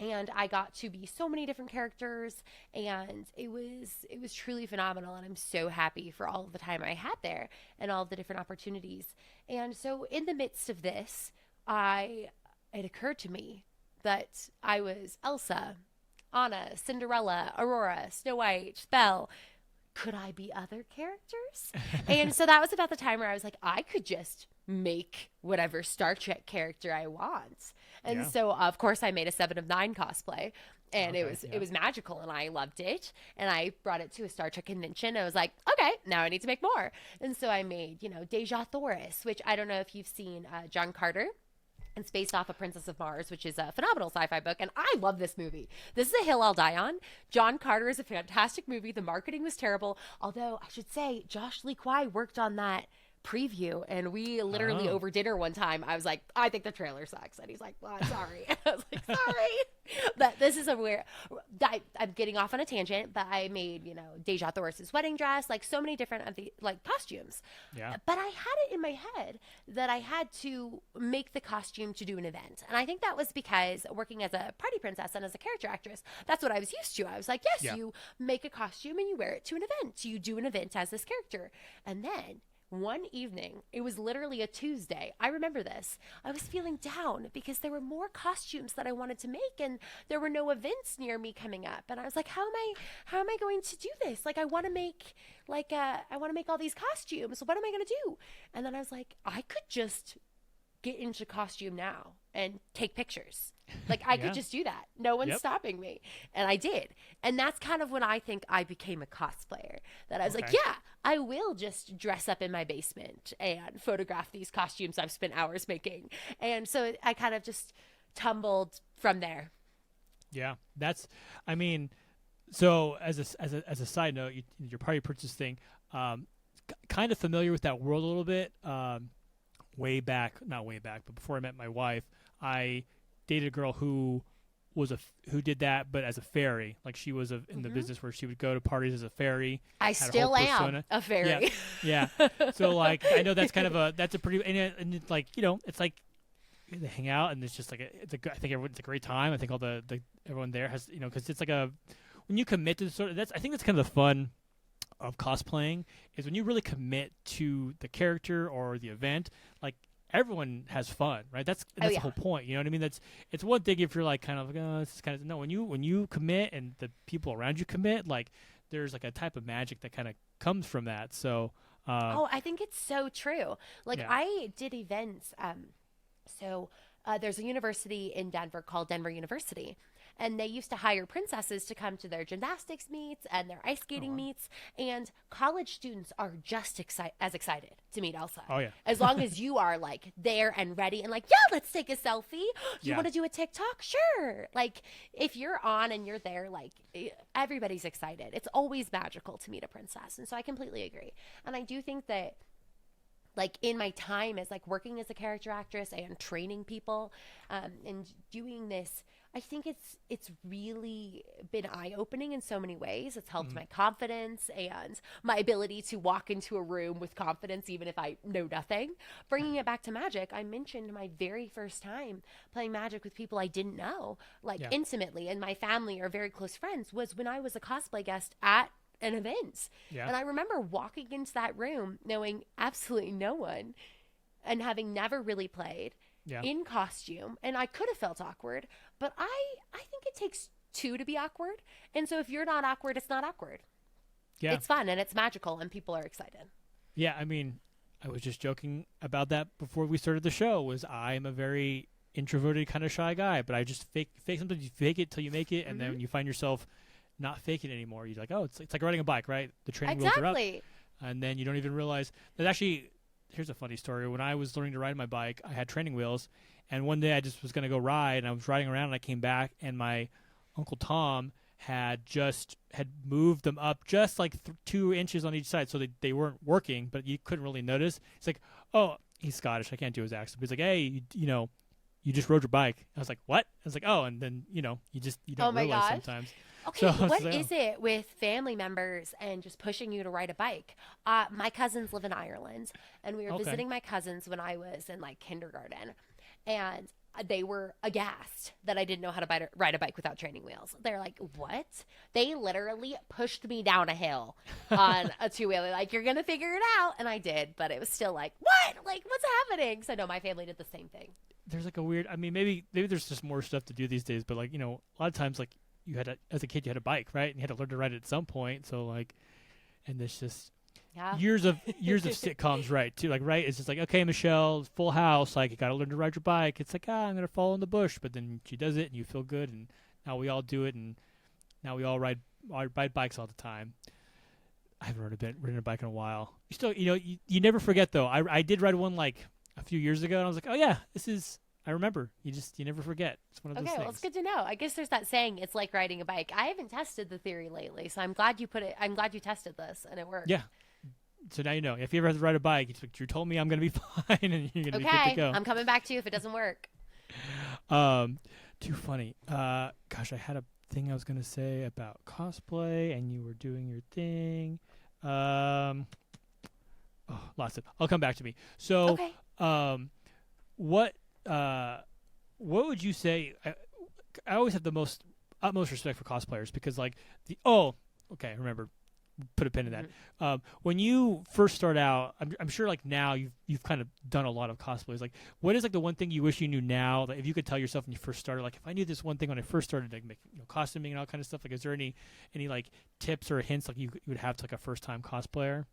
And I got to be so many different characters, and it was truly phenomenal. And I'm so happy for all of the time I had there and all of the different opportunities. And so, in the midst of this, I it occurred to me that I was Elsa, Anna, Cinderella, Aurora, Snow White, Belle. Could I be other characters? And so that was about the time where I was like, I could just make whatever Star Trek character I want. And Yeah. so of course I made a 7 of 9 cosplay. And it Okay. was it Yeah. was magical and I loved it. And I brought it to a Star Trek convention. And I was like, okay, now I need to make more. And so I made, Deja Thoris, which I don't know if you've seen John Carter. It's based off of Princess of Mars, which is a phenomenal sci-fi book, and I love this movie. This is a hill I'll die on. John Carter is a fantastic movie. The marketing was terrible, although I should say Josh Lee Kwai worked on that preview, and we literally Oh. over dinner one time, I was like, I think the trailer sucks, and he's like, well, I'm sorry. I was like, sorry. But this is a weird. I'm getting off on a tangent, but I made Deja Thoris's wedding dress, like so many different of the like costumes. Yeah. But I had it in my head that I had to make the costume to do an event. And I think that was because working as a party princess and as a character actress, that's what I was used to. I was like, yes, Yeah. you make a costume and you wear it to an event. You do an event as this character. And then one evening, it was literally a Tuesday. I remember this. I was feeling down because there were more costumes that I wanted to make and there were no events near me coming up. And I was like, how am I going to do this? Like I want to make all these costumes. What am I going to do? And then I was like, I could just get into costume now and take pictures. Like I could Yeah. just do that. No one's Yep. stopping me. And I did. And that's kind of when I think I became a cosplayer. That I was like, Okay. yeah, I will just dress up in my basement and photograph these costumes I've spent hours making. And so I kind of just tumbled from there. Yeah. That's. I mean. So as a side note, your party purchase thing, kind of familiar with that world a little bit. Way back, not way back, but before I met my wife, I dated a girl who who did that, but as a fairy. Like she was in the business where she would go to parties as a fairy. I had a still whole am persona. a fairy. Yeah. So like I know that's a pretty and it's like it's like they hang out and it's just like I think it's a great time. I think all the everyone there has because it's like when you commit to sort of I think that's kind of the fun of cosplaying is when you really commit to the character or the event, like everyone has fun, right? That's the whole point. You know what I mean? It's one thing if you're like kind of like, oh, this is kind of no. When you commit and the people around you commit, like there's like a type of magic that kind of comes from that. So Oh, I think it's so true. Like yeah. I did events. So there's a university in Denver called Denver University. And they used to hire princesses to come to their gymnastics meets and their ice skating wow. meets. And college students are just as excited to meet Elsa. Oh yeah. As long as you are like there and ready and like, yeah, let's take a selfie. You Yeah. want to do a TikTok? Sure. Like if you're on and you're there, like everybody's excited. It's always magical to meet a princess. And so I completely agree. And I do think that like in my time as like working as a character actress and training people and doing this I think it's really been eye-opening in so many ways. It's helped Mhm. my confidence and my ability to walk into a room with confidence even if I know nothing. Bringing it back to Magic, I mentioned my very first time playing Magic with people I didn't know, like Yeah. intimately, and my family or very close friends was when I was a cosplay guest at an event. Yeah. And I remember walking into that room knowing absolutely no one and having never really played Yeah. in costume, and I could have felt awkward, but I think it takes two to be awkward. And so if you're not awkward, it's not awkward. Yeah. It's fun and it's magical and people are excited. Yeah. I mean, I was just joking about that before we started the show. Was I'm a very introverted kind of shy guy, but I just fake. Sometimes you fake it till you make it, and then Mhm. when you find yourself not faking it anymore, you're like, oh, it's like riding a bike, right? The training wheels are up, Exactly. and then you don't even realize that actually. Here's a funny story. When I was learning to ride my bike, I had training wheels, and one day I just was going to go ride, and I was riding around, and I came back, and my Uncle Tom had moved them up just like 2 inches on each side, so they weren't working, but you couldn't really notice. It's like, oh, he's Scottish. I can't do his accent. But he's like, hey, you just rode your bike. I was like, what? I was like, oh, and then you Oh don't my realize gosh. sometimes. Okay, So I was what like, oh, is it with family members and just pushing you to ride a bike? My cousins live in Ireland, and we were okay, visiting my cousins when I was in like kindergarten, and they were aghast that I didn't know how to ride a bike without training wheels. They're like, "What?" They literally pushed me down a hill on a two-wheeler, like, "You're gonna figure it out," and I did, but it was still like, "What? Like, what's happening?" So no, my family did the same thing. there's like a weird. I mean, maybe there's just more stuff to do these days, but like a lot of times like as a kid you had a bike, right? And you had to learn to ride it at some point. So like, and there's just Yeah. years of sitcoms, right? Too like, right? It's just like, okay, Michelle, Full House, like you got to learn to ride your bike. It's like, I'm gonna fall in the bush, but then she does it, and you feel good, and now we all do it, and now we all ride bikes all the time. I haven't ridden a bike in a while. You still, you never forget though. I did ride one like a few years ago, and I was like, oh yeah, this is. I remember. You never forget. It's one of those Okay, well, things. it's good to know. I guess there's that saying, it's like riding a bike. I haven't tested the theory lately, so I'm glad you tested this and it worked. Yeah. So now you know. If you ever have to ride a bike, it's like, Drew told me I'm gonna be fine, and you're gonna be good to Okay, go. I'm coming back to you if it doesn't work. Too funny. Gosh, I had a thing I was gonna say about cosplay, and you were doing your thing. Oh, lost it. I'll come back to me. So, Okay. what would you say? I always have the utmost respect for cosplayers because, like, okay, remember, put a pin in that. When you first start out, I'm sure like now you've kind of done a lot of cosplays. Like, what is like the one thing you wish you knew now that if you could tell yourself when you first started, like if I knew this one thing when I first started like making costuming and all kind of stuff, like is there any like tips or hints like you would have to like a first time cosplayer?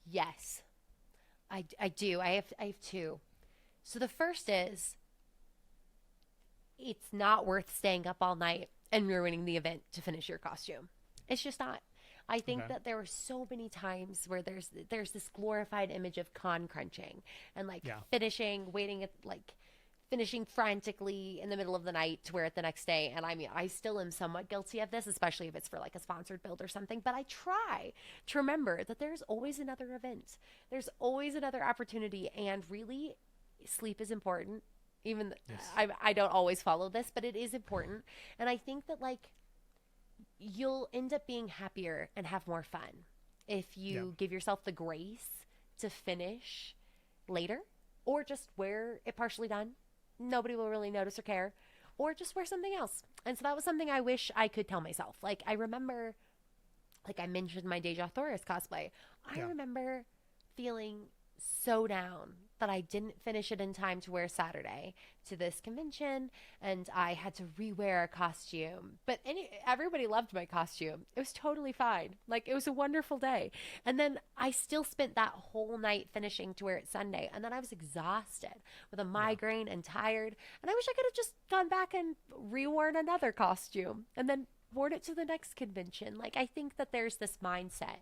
Yes, I do. I have two. So the first is, it's not worth staying up all night and ruining the event to finish your costume. It's just not. I think Okay. that there are so many times where there's this glorified image of con crunching and like Yeah. finishing frantically in the middle of the night to wear it the next day. And I mean, I still am somewhat guilty of this, especially if it's for like a sponsored build or something. But I try to remember that there's always another event, there's always another opportunity, and really, sleep is important. Even Yes. I don't always follow this, but it is important. And I think that like you'll end up being happier and have more fun if Yeah. you give yourself the grace to finish later, or just wear it partially done. Nobody will really notice or care, or just wear something else. And so that was something I wish I could tell myself. Like, I remember, like I mentioned my Deja Thoris cosplay. I Yeah. remember feeling so down that I didn't finish it in time to wear Saturday to this convention, and I had to rewear a costume. But everybody loved my costume. It was totally fine. Like, it was a wonderful day. And then I still spent that whole night finishing to wear it Sunday, and then I was exhausted with a migraine and tired. And I wish I could have just gone back and reworn another costume and then worn it to the next convention. Like, I think that there's this mindset,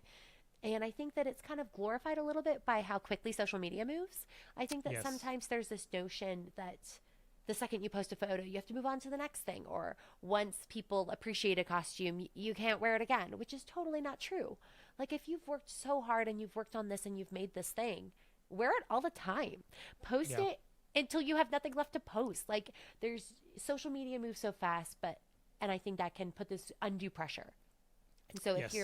and I think that it's kind of glorified a little bit by how quickly social media moves. I think that Yes. sometimes there's this notion that the second you post a photo, you have to move on to the next thing. Or once people appreciate a costume, you can't wear it again, which is totally not true. Like, if you've worked so hard and you've worked on this and you've made this thing, wear it all the time. Post Yeah. it until you have nothing left to post. Like, there's social media moves so fast, and I think that can put this undue pressure. And so Yes.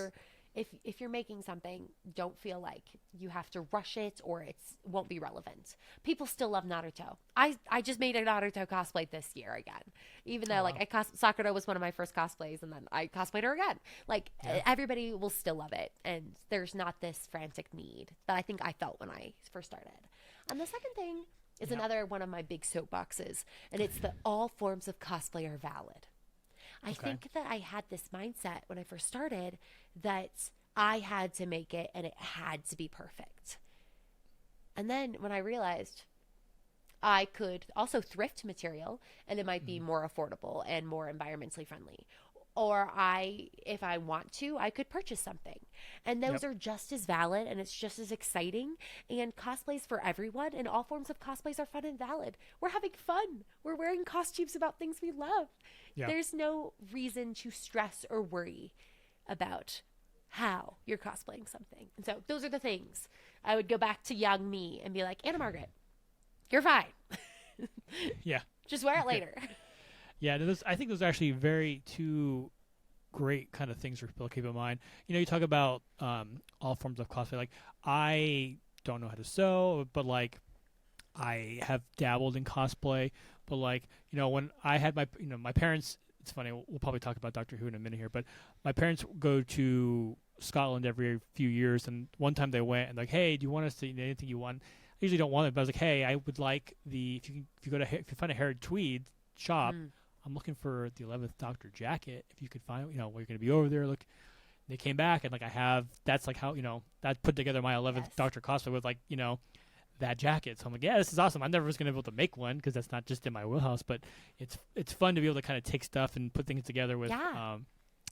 if you're making something, don't feel like you have to rush it or it won't be relevant. People still love Naruto. I just made a Naruto cosplay this year again, even though Oh, like wow. Sakura was one of my first cosplays, and then I cosplayed her again. Like Yeah. everybody will still love it, and there's not this frantic need that I think I felt when I first started. And the second thing is Yeah. another one of my big soapboxes, and it's that all forms of cosplay are valid. I Okay. think that I had this mindset when I first started that I had to make it and it had to be perfect. And then when I realized I could also thrift material and it might be Mhm. more affordable and more environmentally friendly. Or if I want to, I could purchase something. And those Yep. are just as valid and it's just as exciting. And cosplays for everyone and all forms of cosplays are fun and valid. We're having fun. We're wearing costumes about things we love. Yeah. There's no reason to stress or worry about how you're cosplaying something. And so those are the things. I would go back to young me and be like, Anna Margaret, you're fine. Yeah. Just wear it later. Yeah, I think those are actually very two great kind of things for people to keep in mind. You talk about all forms of cosplay. Like, I don't know how to sew, but like I have dabbled in cosplay. But like, when I had my parents. It's funny. We'll probably talk about Doctor Who in a minute here, but my parents go to Scotland every few years, and one time they went and like, hey, do you want us to anything you want? I usually don't want it, but I was like, hey, I would like if you find a Harry Tweed shop. Mm. I'm looking for the 11th Doctor jacket. If you could find, where you're going to be over there. Look, they came back and like that's like how, that put together my 11th Yes. Doctor cosplay with like, that jacket. So I'm like, yeah, this is awesome. I never was going to be able to make one because that's not just in my wheelhouse, but it's fun to be able to kind of take stuff and put things together with, Yeah.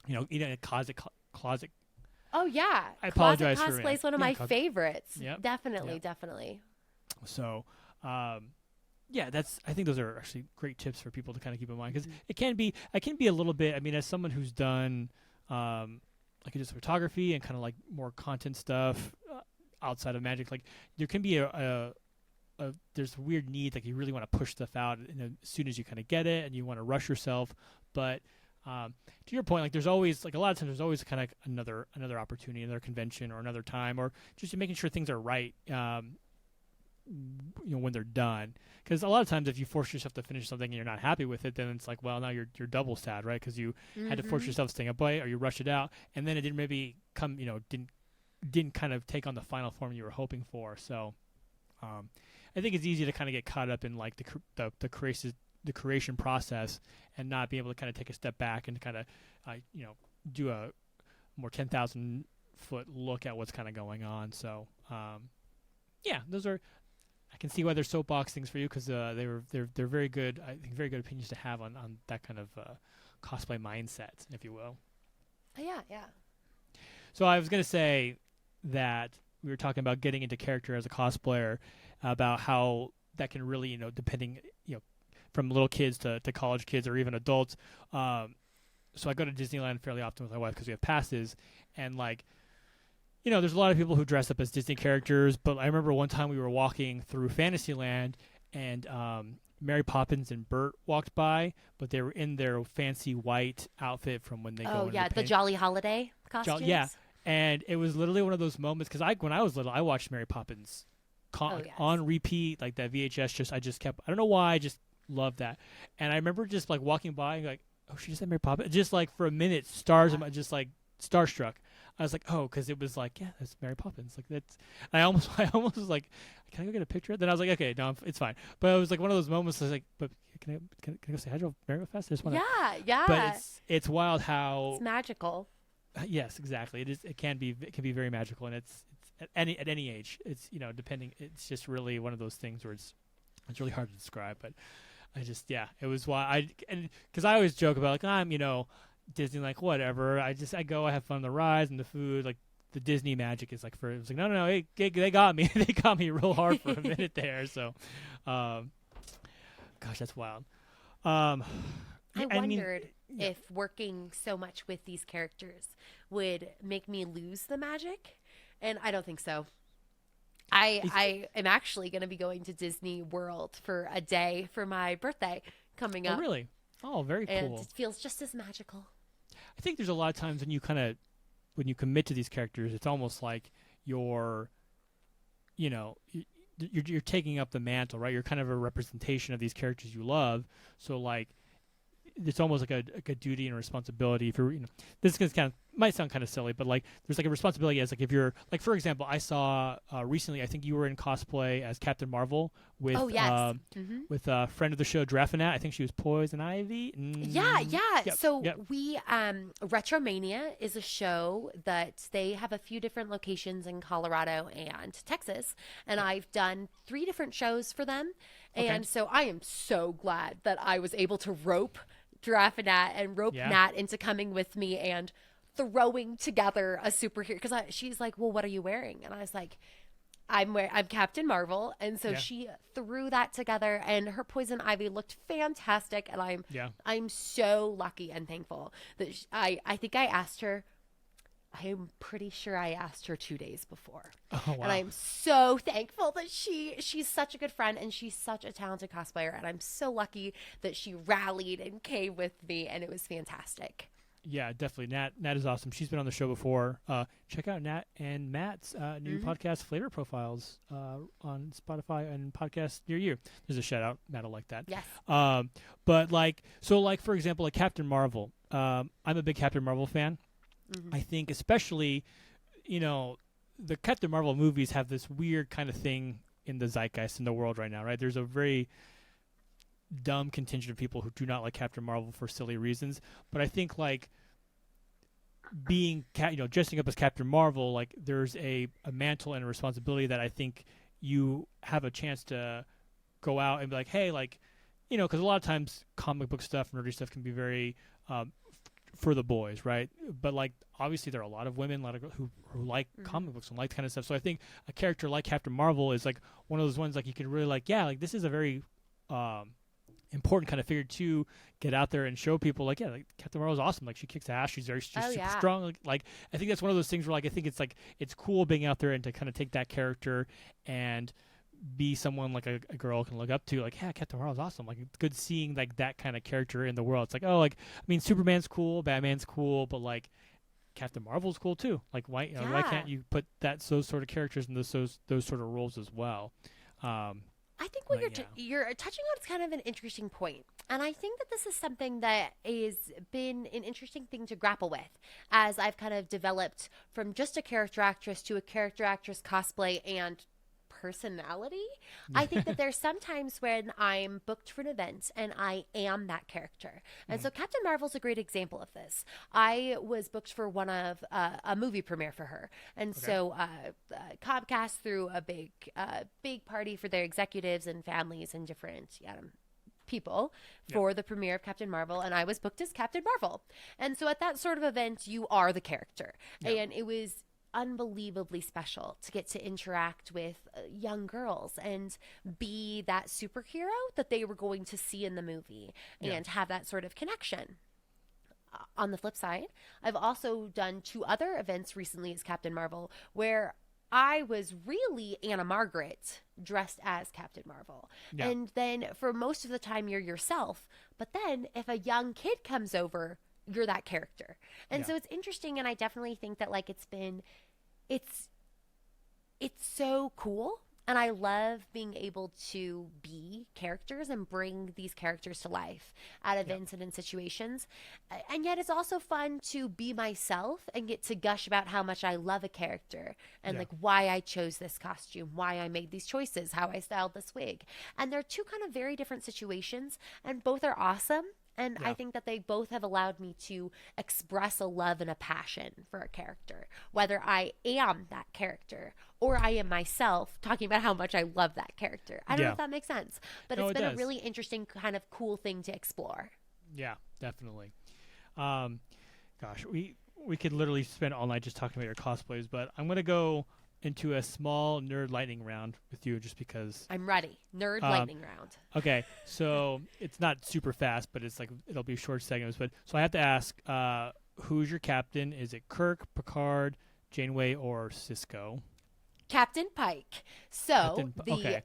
even a closet. Oh yeah. I Closet apologize for cosplay is one of my closet. favorites. Yep. Definitely, Yep. definitely. So, yeah, I think those are actually great tips for people to kind of keep in mind because Mhm. I can be a little bit. I mean, as someone who's done like just photography and kind of like more content stuff outside of magic, like there can be there's a weird need, like you really want to push stuff out as soon as you kind of get it and you want to rush yourself, but to your point, like there's always like a lot of times there's always kind of another opportunity, another convention or another time, or just making sure things are right. When they're done, because a lot of times if you force yourself to finish something and you're not happy with it, then it's like, well, now you're double sad, right? Because you had to force Mhm. yourself to take a bite or you rush it out, and then it didn't maybe come, didn't kind of take on the final form you were hoping for. So I think it's easy to kind of get caught up in like the creation process and not be able to kind of take a step back and kind of do a more 10,000-foot look at what's kind of going on. So yeah, those are. I can see why they're soapbox things for you because they're very good. I think very good opinions to have on that kind of cosplay mindset, if you will. Yeah, yeah. So I was gonna say that we were talking about getting into character as a cosplayer, about how that can really, depending, from little kids to college kids or even adults. So I go to Disneyland fairly often with my wife because we have passes, and like, there's a lot of people who dress up as Disney characters, but I remember one time we were walking through Fantasyland and Mary Poppins and Bert walked by, but they were in their fancy white outfit from when they go Oh into yeah, the paint. Jolly Holiday costumes. Yeah. And it was literally one of those moments because when I was little, I watched Mary Poppins Oh, yes. on repeat, like that VHS. I just kept. I don't know why. I just loved that. And I remember just like walking by and like, oh, she just said Mary Poppins. Just like for a minute, stars. Yeah. Just like starstruck. I was like, oh, because it was like, yeah, that's Mary Poppins. Like that's. I almost was like, can I go get a picture? Then I was like, okay, no, it's fine. But it was like one of those moments. I was like, but can I go say hi to Mary Fest? I just want to. Yeah, yeah. But it's wild how. It's magical. Yes, exactly. It is. It can be very magical, and it's at any age. It's depending. It's just really one of those things where it's really hard to describe. But it was why because I always joke about like I'm Disney, like whatever. I go, I have fun on the rides and the food. Like the Disney magic is like it was like no, they got me. They got me real hard for a minute there. So, gosh, that's wild. I mean, wondered yeah. if working so much with these characters would make me lose the magic, and I don't think so. I am actually going to be going to Disney World for a day for my birthday coming Oh, up. really? Oh, very And cool. it feels just as magical. I think there's a lot of times when you commit to these characters, it's almost like you're, you know, you're taking up the mantle, right? You're kind of a representation of these characters you love. So like, it's almost like a duty and a responsibility. If you're, this is kind of might sound kind of silly, but like there's like a responsibility as like if you're like, for example, I saw recently, I think you were in cosplay as Captain Marvel with Oh, yes. Mm-hmm. with a friend of the show, Draffinat. I think she was Poison Ivy. Yeah. Yep, So yep. we Retromania is a show that they have a few different locations in Colorado and Texas, and I've done 3 different shows for them. Okay. And so I am so glad that I was able to rope Draffinat and rope Yeah. Nat into coming with me and throwing together a superhero, because she's like, well, what are you wearing? And I was like, I'm Captain Marvel. And so Yeah. she threw that together, and her Poison Ivy looked fantastic. And I'm so lucky and thankful that I think I asked her. I'm pretty sure I asked her 2 days before. Oh, wow. And I'm so thankful that she's such a good friend, and she's such a talented cosplayer. And I'm so lucky that she rallied and came with me, and it was fantastic. Yeah, definitely. Nat is awesome. She's been on the show before. Check out Nat and Matt's new podcast, Flavor Profiles, on Spotify and podcasts near you. There's a shout out. Matt will like that. Yes. But like, so like, for example, like Captain Marvel. I'm a big Captain Marvel fan. I think especially, the Captain Marvel movies have this weird kind of thing in the zeitgeist in the world right now, right? There's a very dumb contingent of people who do not like Captain Marvel for silly reasons. But I think like being, dressing up as Captain Marvel, like there's a mantle and a responsibility that I think you have a chance to go out and be like, hey, like, because a lot of times comic book stuff, nerdy stuff can be very for the boys, right? But like obviously there are a lot of women, who like comic books and like that kind of stuff. So I think a character like Captain Marvel is like one of those ones like you can really like, yeah, like this is a very important kind of figure to get out there and show people like, yeah, like Captain Marvel's awesome. Like she kicks ass. She's super strong. Like I think that's one of those things where like I think it's cool being out there and to kind of take that character and be someone like a girl can look up to, like, yeah, Captain Marvel's awesome. Like it's good seeing like that kind of character in the world. It's like, oh, like I mean Superman's cool, Batman's cool, but like Captain Marvel's cool too. Like why can't you put those sort of characters in those sort of roles as well? I think what you're touching on is kind of an interesting point. And I think that this is something that has been an interesting thing to grapple with as I've kind of developed from just a character actress to a character actress cosplay and personality. I think that there's sometimes when I'm booked for an event and I am that character. And so Captain Marvel's a great example of this. I was booked for one of a movie premiere for her. And so Comcast threw a big party for their executives and families and different people for the premiere of Captain Marvel, and I was booked as Captain Marvel. And so at that sort of event, you are the character. And it was unbelievably special to get to interact with young girls and be that superhero that they were going to see in the movie and have that sort of connection. On the flip side, I've also done 2 other events recently as Captain Marvel where I was really Anna Margaret dressed as Captain Marvel. Yeah. And then for most of the time you're yourself, but then if a young kid comes over, you're that character. And so it's interesting, and I definitely think that like it's so cool, and I love being able to be characters and bring these characters to life at events and in situations. And yet it's also fun to be myself and get to gush about how much I love a character and like why I chose this costume, why I made these choices, how I styled this wig. And they're 2 kind of very different situations, and both are awesome. And I think that they both have allowed me to express a love and a passion for a character, whether I am that character or I am myself talking about how much I love that character. I don't know if that makes sense, but it's been a really interesting kind of cool thing to explore. Yeah, definitely. Gosh, we could literally spend all night just talking about your cosplays, but I'm going to go into a small nerd lightning round with you just because I'm ready. Nerd lightning round. Okay, so it's not super fast, but it's like it'll be short segments. But so I have to ask, who's your captain? Is it Kirk, Picard, Janeway, or Cisco? Captain Pike. So Okay.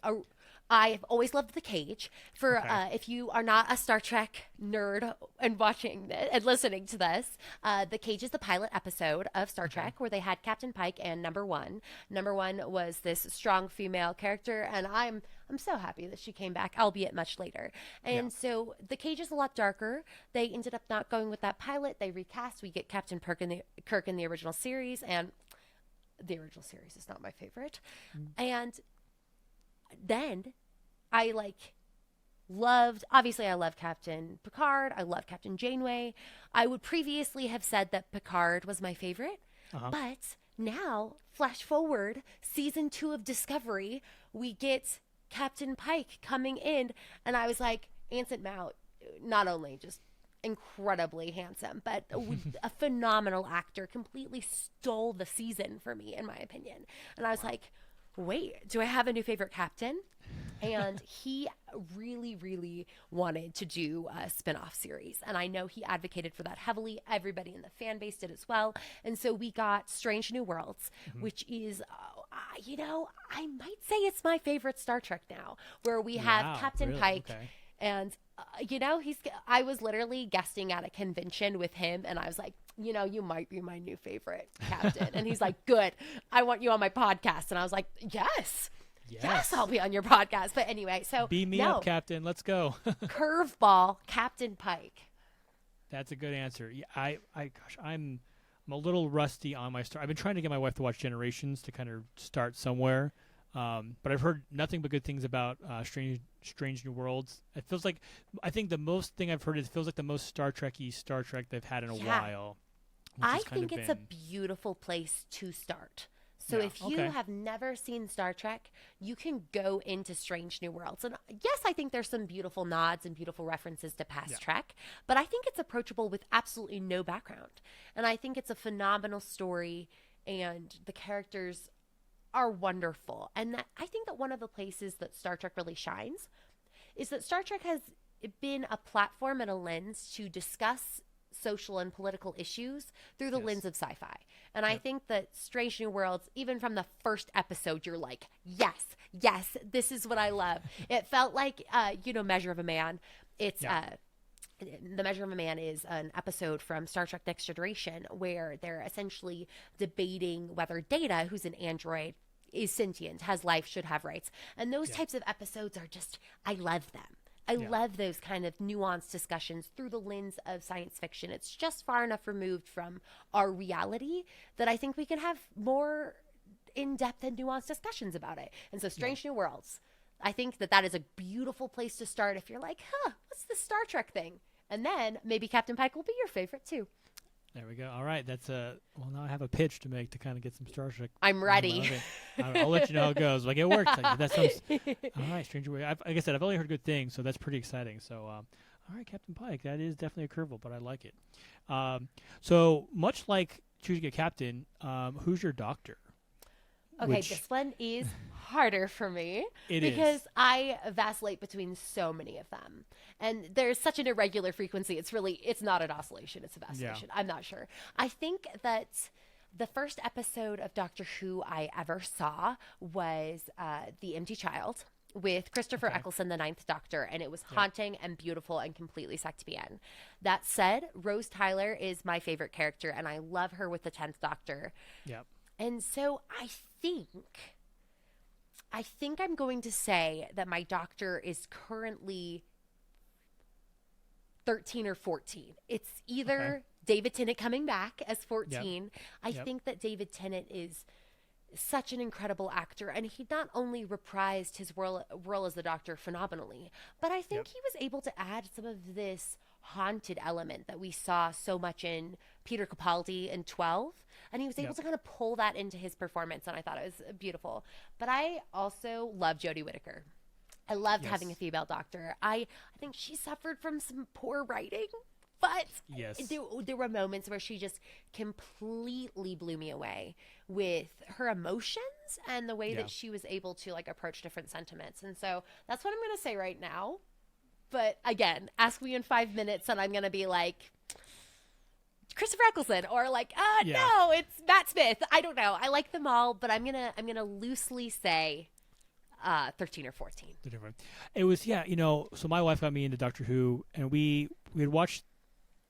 I've always loved the Cage. For Okay. if you are not a Star Trek nerd and watching this and listening to this, the Cage is the pilot episode of Star Okay. Trek where they had Captain Pike and Number One. Number One was this strong female character, and I'm so happy that she came back, albeit much later. Yeah. And so the Cage is a lot darker. They ended up not going with that pilot. They recast. We get Captain Kirk in the original series, and the original series is not my favorite. And then I obviously I love Captain Picard. I love Captain Janeway. I would previously have said that Picard was my favorite, but now flash forward season 2 of Discovery, we get Captain Pike coming in, and I was like, Anson Mount, not only just incredibly handsome, but a phenomenal actor, completely stole the season for me, in my opinion. And I was like, wait, do I have a new favorite captain? And he really, really wanted to do a spin-off series. And I know he advocated for that heavily. Everybody in the fan base did as well. And so we got Strange New Worlds, which is, I might say it's my favorite Star Trek now, where we have Captain really? Pike. Okay. And, I was literally guesting at a convention with him, and I was like, you might be my new favorite captain. And he's like, good, I want you on my podcast. And I was like, yes, I'll be on your podcast. But anyway, so beam me up, Captain. Let's go. Curveball, Captain Pike. That's a good answer. Yeah, gosh, I'm a little rusty on my I've been trying to get my wife to watch Generations to kind of start somewhere. But I've heard nothing but good things about Strange New Worlds. It feels like, I think the most thing I've heard is it feels like the most Star Trek-y Star Trek they've had in a while. I think it's a beautiful place to start. So if you have never seen Star Trek, you can go into Strange New Worlds. And yes, I think there's some beautiful nods and beautiful references to past Trek, but I think it's approachable with absolutely no background. And I think it's a phenomenal story, and the characters are wonderful. And I think that one of the places that Star Trek really shines is that Star Trek has been a platform and a lens to discuss social and political issues through the lens of sci-fi. And I think that Strange New Worlds, even from the first episode, you're like, yes, this is what I love. It felt like, Measure of a Man. It's The Measure of a Man is an episode from Star Trek Next Generation where they're essentially debating whether Data, who's an android, is sentient, has life, should have rights. And those types of episodes are just, I love them. I love those kind of nuanced discussions through the lens of science fiction. It's just far enough removed from our reality that I think we can have more in-depth and nuanced discussions about it. And so Strange New Worlds, I think that is a beautiful place to start if you're like, what's this Star Trek thing? And then maybe Captain Pike will be your favorite too. There we go. All right. That's well, now I have a pitch to make to kind of get some Star Trek. I'm ready. I'll let you know how it goes. Like, it works. Like, that sounds all right. Stranger Way. Like I said, I've only heard good things, so that's pretty exciting. So, all right, Captain Pike. That is definitely a curveball, but I like it. So much like choosing a captain, who's your doctor? Okay, this one is harder for me because I vacillate between so many of them. And there's such an irregular frequency. It's not an oscillation. It's a vacillation. I'm not sure. I think that the first episode of Doctor Who I ever saw was The Empty Child with Christopher Eccleston, the Ninth Doctor. And it was haunting and beautiful and completely sucked me in. That said, Rose Tyler is my favorite character, and I love her with the 10th Doctor. Yep. And so I think I'm going to say that my doctor is currently 13 or 14. It's either David Tennant coming back as 14. I think that David Tennant is such an incredible actor, and he not only reprised his role as the Doctor phenomenally, but I think he was able to add some of this haunted element that we saw so much in Peter Capaldi in 12, and he was able to kind of pull that into his performance, and I thought it was beautiful. But I also love Jodie Whittaker. I loved having a female doctor. I think she suffered from some poor writing, but there were moments where she just completely blew me away with her emotions and the way that she was able to like approach different sentiments. And so that's what I'm going to say right now. But again, ask me in 5 minutes and I'm going to be like, Christopher Eccleston, or like, Yeah. no, it's Matt Smith. I don't know. I like them all, but I'm gonna loosely say 13 or 14. It was so my wife got me into Doctor Who, and we had watched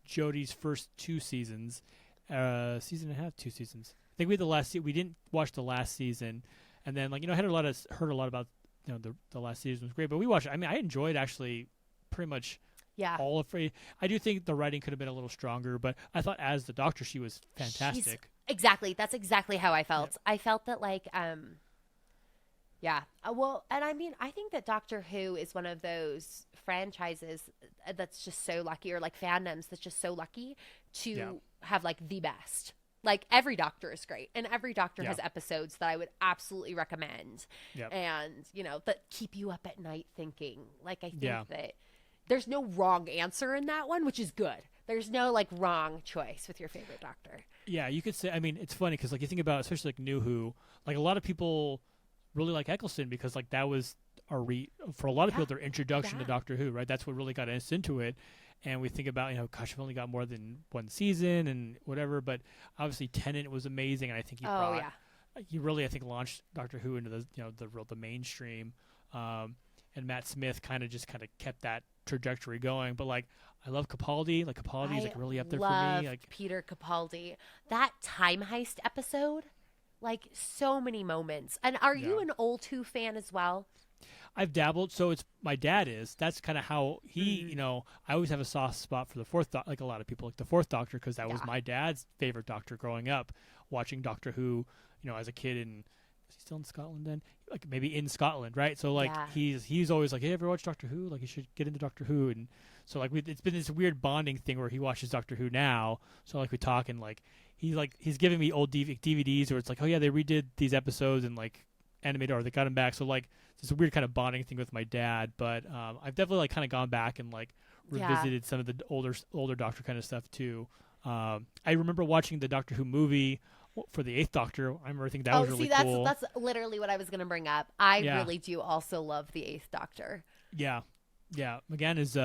Jodie's first 2 seasons, season and a half, 2 seasons. I think we had the last we didn't watch the last season, and then I had heard a lot about the last season was great, but we watched it. I mean, I enjoyed actually pretty much all of it. I do think the writing could have been a little stronger, but I thought as the Doctor she was fantastic. Exactly. That's exactly how I felt. Yep. I felt that yeah. Well, and I mean, I think that Doctor Who is one of those franchises that's just so lucky, or like fandoms that's just so lucky to have like the best. Like every Doctor is great, and every Doctor has episodes that I would absolutely recommend. Yep. And that keep you up at night thinking. Like I think that there's no wrong answer in that one, which is good. There's no like wrong choice with your favorite Doctor. Yeah, you could say. I mean, it's funny because like you think about, especially like New Who, like a lot of people really like Eccleston because like that was for a lot of people their introduction to Doctor Who, right? That's what really got us into it. And we think about gosh, we've only got more than one season and whatever, but obviously Tennant was amazing, and I think he really I think launched Doctor Who into the mainstream. And Matt Smith kind of kept that trajectory going. But like I love Capaldi. Like Capaldi is like really up there for me. Like Peter Capaldi, that time heist episode. Like so many moments. And are you an old Who fan as well? I've dabbled. So it's my dad is. That's kind of how he. I always have a soft spot for the fourth. Like a lot of people, like the Fourth Doctor, because that was my dad's favorite Doctor growing up, watching Doctor Who. As a kid, and is he still in Scotland then? Like maybe in Scotland, right? So like he's always like, hey, ever watch Doctor Who? Like you should get into Doctor Who. And so like it's been this weird bonding thing where he watches Doctor Who now. So like we talk and like. He's giving me old DVDs where it's like, oh yeah, they redid these episodes and like animated, or they got them back. So like it's a weird kind of bonding thing with my dad. But I've definitely like kind of gone back and like revisited some of the older Doctor kind of stuff too. I remember watching the Doctor Who movie for the Eighth Doctor. I remember thinking that was really cool. That's literally what I was going to bring up. I really do also love the Eighth Doctor. Yeah, McGann is.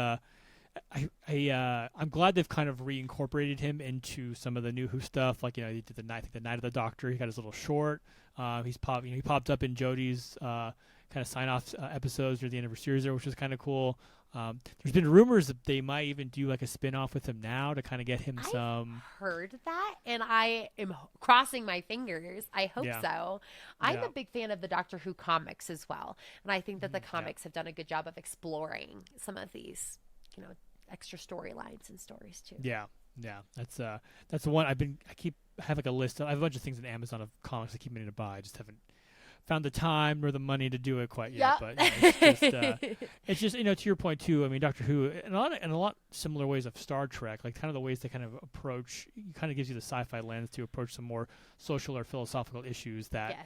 I'm glad they've kind of reincorporated him into some of the New Who stuff. Like he did the Night of the Doctor. He got his little short. He popped up in Jodie's kind of sign-off episodes near the end of her series there, which was kind of cool. There's been rumors that they might even do like a spin-off with him now to kind of get him some. I've heard that, and I am crossing my fingers. I hope so. I'm a big fan of the Doctor Who comics as well, and I think that the comics have done a good job of exploring some of these. Extra storylines and stories too. Yeah. That's the one I have like a list. I have a bunch of things in Amazon of comics I keep meaning to buy. I just haven't found the time or the money to do it quite yet. But it's just to your point too. I mean, Doctor Who in a lot similar ways of Star Trek, like kind of the ways they kind of approach. It kind of gives you the sci-fi lens to approach some more social or philosophical issues that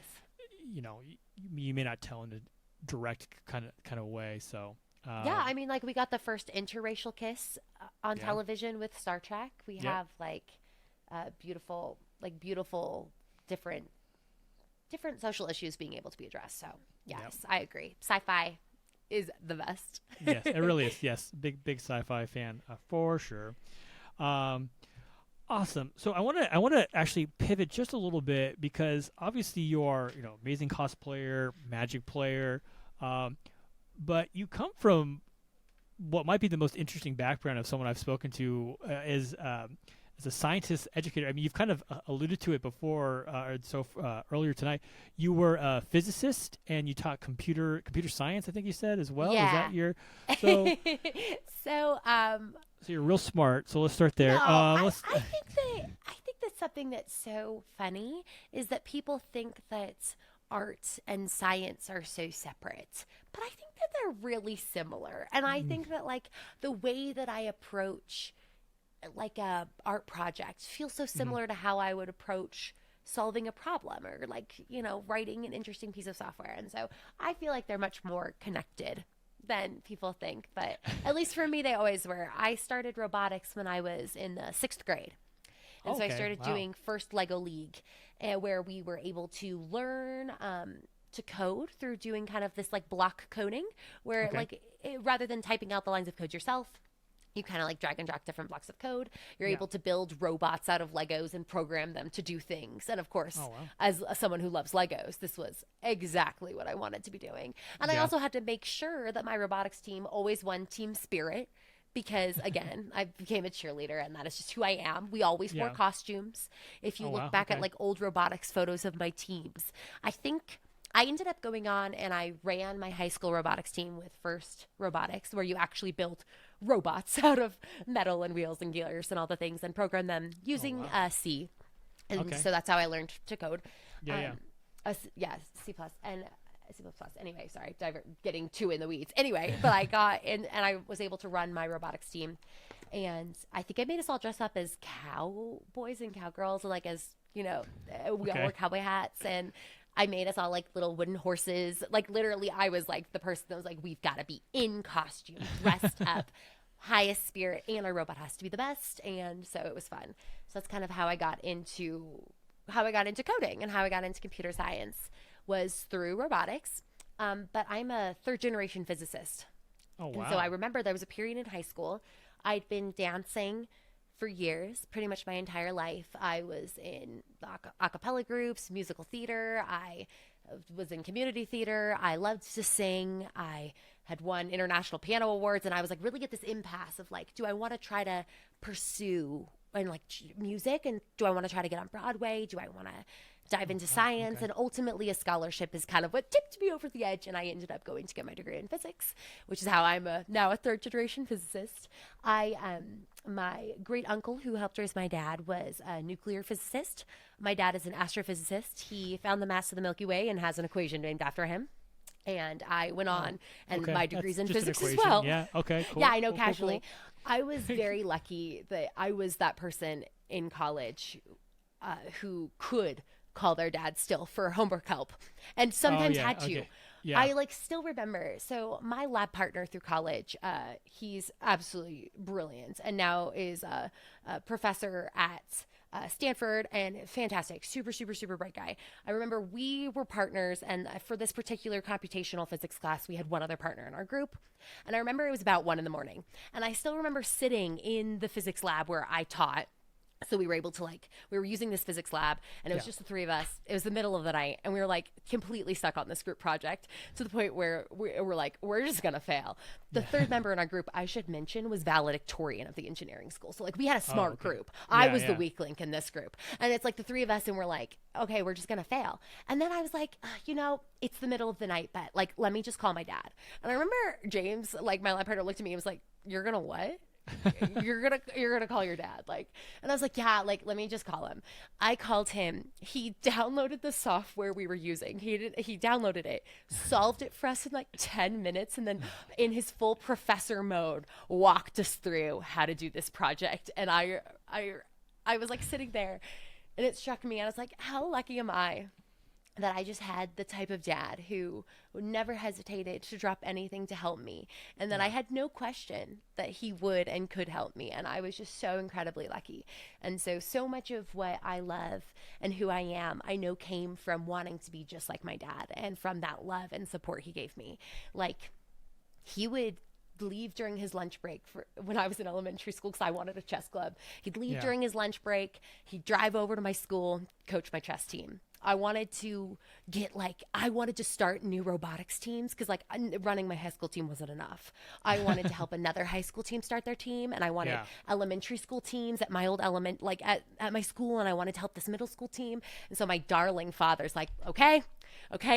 you may not tell in a direct kind of way. So. I mean, like we got the first interracial kiss on television with Star Trek. We have like beautiful different social issues being able to be addressed. So yes, I agree. Sci-fi is the best. Yes, it really is. Yes, big sci-fi fan for sure. Awesome. So I want to actually pivot just a little bit because obviously you are amazing cosplayer, magic player. But you come from what might be the most interesting background of someone I've spoken to as a scientist educator. I mean, you've kind of alluded to it before, earlier tonight. You were a physicist and you taught computer science. I think you said as well. Yeah. Is that your so? So you're real smart. So let's start there. No, I think that something that's so funny is that people think that art and science are so separate, but I think that they're really similar. And I think that like the way that I approach like a art project feels so similar to how I would approach solving a problem or like, writing an interesting piece of software. And so I feel like they're much more connected than people think, but at least for me, they always were. I started robotics when I was in the 6th grade. And so I started doing first Lego League, where we were able to learn to code through doing kind of this like block coding, where rather than typing out the lines of code yourself, You kind of like drag and drop different blocks of code. You're Yeah. able to build robots out of Legos and program them to do things. And of course, Oh, wow. as someone who loves Legos, this was exactly what I wanted to be doing. And I Yeah. also had to make sure that my robotics team always won team spirit because, again, I became a cheerleader and that is just who I am. We always wore Yeah. costumes. If you Oh, look wow. back at Okay. like old robotics photos of my teams, I think I ended up going on and I ran my high school robotics team with First Robotics, where you actually built robots out of metal and wheels and gears and all the things and program them using wow. C. And Okay. so that's how I learned to code. Yeah. Yeah, C plus and C plus plus. Anyway, sorry, getting too in the weeds. Anyway, but I got in and I was able to run my robotics team, and I think I made us all dress up as cowboys and cowgirls, like as we all wore cowboy hats, and I made us all like little wooden horses. Like literally, I was like the person that was like, we've got to be in costume, dressed up, highest spirit, and our robot has to be the best. And so it was fun. So that's kind of how I got into coding and how I got into computer science was through robotics. But I'm a third generation physicist. Oh, wow. And so I remember there was a period in high school. I'd been dancing for years, pretty much my entire life. I was in a cappella groups, musical theater. I was in community theater. I loved to sing. I had won international piano awards, and I was like really at this impasse of like, do I want to try to pursue and like music, and do I want to try to get on Broadway? Do I want to dive into science? Okay. And ultimately a scholarship is kind of what tipped me over the edge, and I ended up going to get my degree in physics, which is how I'm now a third generation physicist. My great uncle who helped raise my dad was a nuclear physicist. My dad is an astrophysicist. He found the mass of the Milky Way and has an equation named after him. And I went on, and Okay. my degree's in That's just an physics as equation. well. Yeah. Okay. Cool. Yeah, I know Cool, casually. cool. I was very lucky that I was that person in college who could call their dad still for homework help, and sometimes had to. Okay. Yeah. I like still remember. So my lab partner through college, he's absolutely brilliant, and now is a professor at Stanford, and fantastic, super, super, super bright guy. I remember we were partners, and for this particular computational physics class, we had one other partner in our group. And I remember it was about 1 a.m, and I still remember sitting in the physics lab where I taught. So we were able to we were using this physics lab, and it was just the three of us. It was the middle of the night, and we were like completely stuck on this group project to the point where we're like, we're just gonna fail. The third member in our group, I should mention, was valedictorian of the engineering school. So like we had a smart group. I was the weak link in this group, and it's like the three of us, and we're like, okay, we're just gonna fail. And then I was like, it's the middle of the night, but like, let me just call my dad. And I remember James, like my lab partner, looked at me and was like, "You're gonna what?" you're gonna call your dad, and I was like, yeah, let me just call him. I called him. He downloaded the software we were using. He downloaded it, solved it for us in like 10 minutes, and then in his full professor mode walked us through how to do this project. And I was like sitting there, and it struck me. I was like, how lucky am I that I just had the type of dad who never hesitated to drop anything to help me, and that I had no question that he would and could help me. And I was just so incredibly lucky. And so much of what I love and who I am, I know came from wanting to be just like my dad, and from that love and support he gave me. Like, he would leave during his lunch break for when I was in elementary school, because I wanted a chess club. He'd leave during his lunch break. He'd drive over to my school, coach my chess team. I wanted to start new robotics teams, because running my high school team wasn't enough. I wanted to help another high school team start their team, and I wanted elementary school teams at my old at my school, and I wanted to help this middle school team. And so my darling father's like, okay,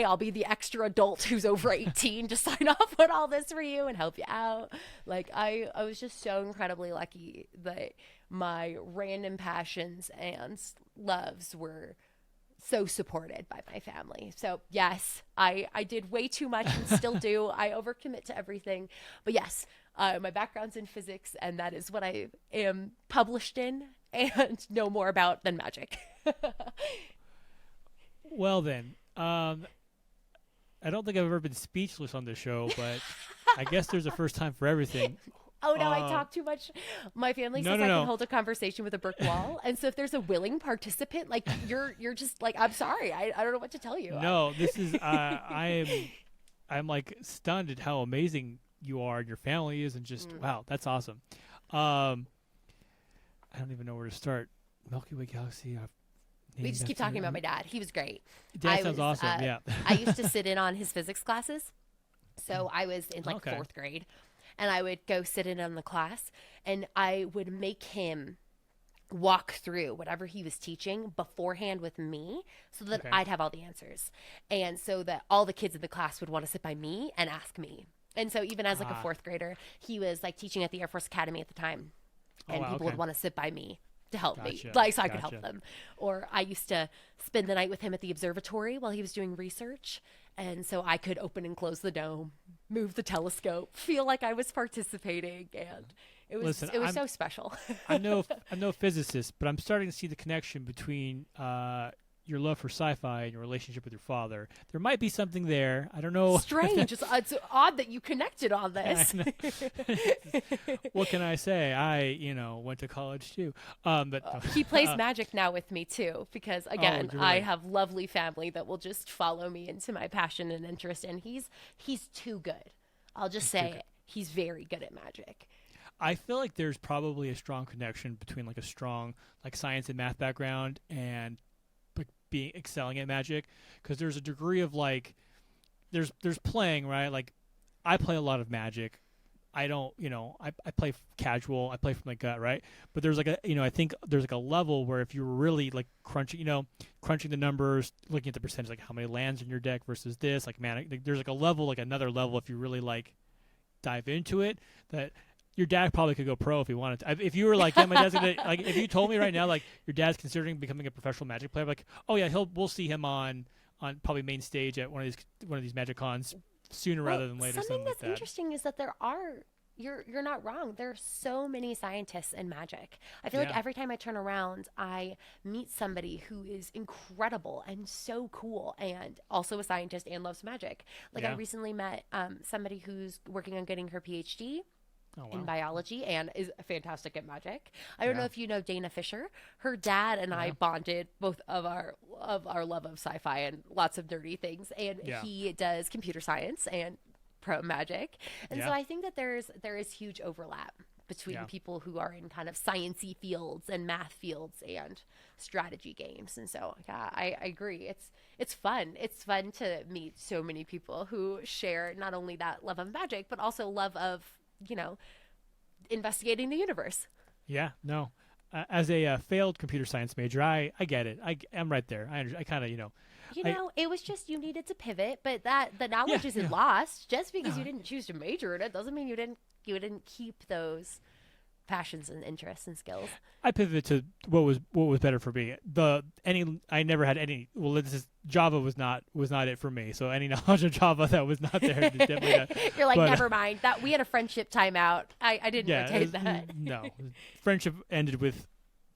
I'll be the extra adult who's over 18 to sign off on all this for you and help you out. Like, I was just so incredibly lucky that my random passions and loves were so supported by my family. So yes, I did way too much and still do. I overcommit to everything. But yes, my background's in physics, and that is what I am published in and know more about than magic. Well then, I don't think I've ever been speechless on this show, but I guess there's a first time for everything. Oh no, I talk too much. My family says I can hold a conversation with a brick wall, and so if there's a willing participant, you're just like, I'm sorry, I don't know what to tell you. No, this is I'm like stunned at how amazing you are and your family is, and just wow, that's awesome. I don't even know where to start. Milky Way Galaxy. We just keep talking about my dad. He was great. Dad sounds awesome. Yeah. I used to sit in on his physics classes. So I was in like fourth grade, and I would go sit in on the class, and I would make him walk through whatever he was teaching beforehand with me so that I'd have all the answers. And so that all the kids in the class would want to sit by me and ask me. And so even as like a fourth grader, he was like teaching at the Air Force Academy at the time. And people would want to sit by me to help me, like so I could help them. Or I used to spend the night with him at the observatory while he was doing research. And so I could open and close the dome, move the telescope, feel like I was participating. And it was so special. I'm no physicist, but I'm starting to see the connection between your love for sci-fi and your relationship with your father. There might be something there. I don't know. Strange. It's odd that you connected on this. What can I say? I, went to college too. But he plays Magic now with me too, because again, I have lovely family that will just follow me into my passion and interest, and he's too good. I'll just say it. He's very good at Magic. I feel like there's probably a strong connection between like a strong like science and math background and being excelling at Magic, because there's a degree of like there's playing, right? Like I play a lot of Magic. I don't, I play casual. I play from my gut, right? But there's like I think there's like a level where if you're really like crunching the numbers, looking at the percentage, like how many lands in your deck versus this, like there's like a level, like another level if you really like dive into it, that your dad probably could go pro if he wanted to. If you were like, yeah, my dad's gonna, like, if you told me right now, like, your dad's considering becoming a professional Magic player, like, oh yeah, we'll see him on probably main stage at one of these Magic cons sooner rather than later. Something that's like interesting is that you're not wrong. There are so many scientists in Magic. I feel like every time I turn around, I meet somebody who is incredible and so cool, and also a scientist and loves Magic. Like I recently met somebody who's working on getting her PhD. In biology and is fantastic at Magic. I don't know if you know Dana Fisher. Her dad and I bonded both of our love of sci-fi and lots of nerdy things. And he does computer science and pro Magic. And so I think that there is huge overlap between people who are in kind of sciencey fields and math fields and strategy games. And so I agree. It's fun. It's fun to meet so many people who share not only that love of Magic, but also love of investigating the universe. Yeah, no. As a failed computer science major, I get it. I'm right there. I kind of, it was just you needed to pivot, but the knowledge isn't lost. Just because you didn't choose to major in it doesn't mean you didn't keep those passions and interests and skills. I pivoted to what was better for me. I never had any. Well, Java was not it for me. So any knowledge of Java that was not there, definitely not. You're like, never mind. That we had a friendship timeout. I didn't rotate that. No, friendship ended with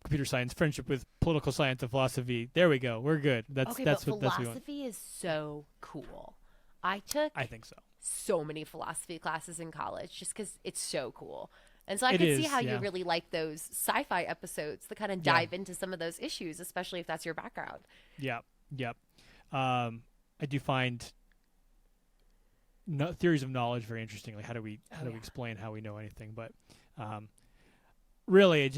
computer science. Friendship with political science and philosophy. There we go. We're good. That's what philosophy is so cool. I think so many philosophy classes in college just because it's so cool. And so I could see how you really like those sci-fi episodes that kind of dive into some of those issues, especially if that's your background. Yep. I do find theories of knowledge very interesting. Like how do we explain how we know anything? But really, I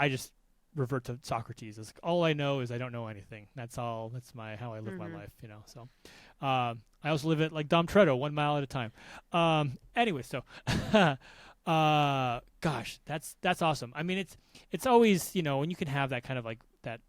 just revert to Socrates. It's like, all I know is I don't know anything. That's all. That's how I live my life. So I also live it like Dom Toretto, 1 mile at a time. Anyway, so. Gosh, that's awesome. I mean, it's always, when you can have that kind of like that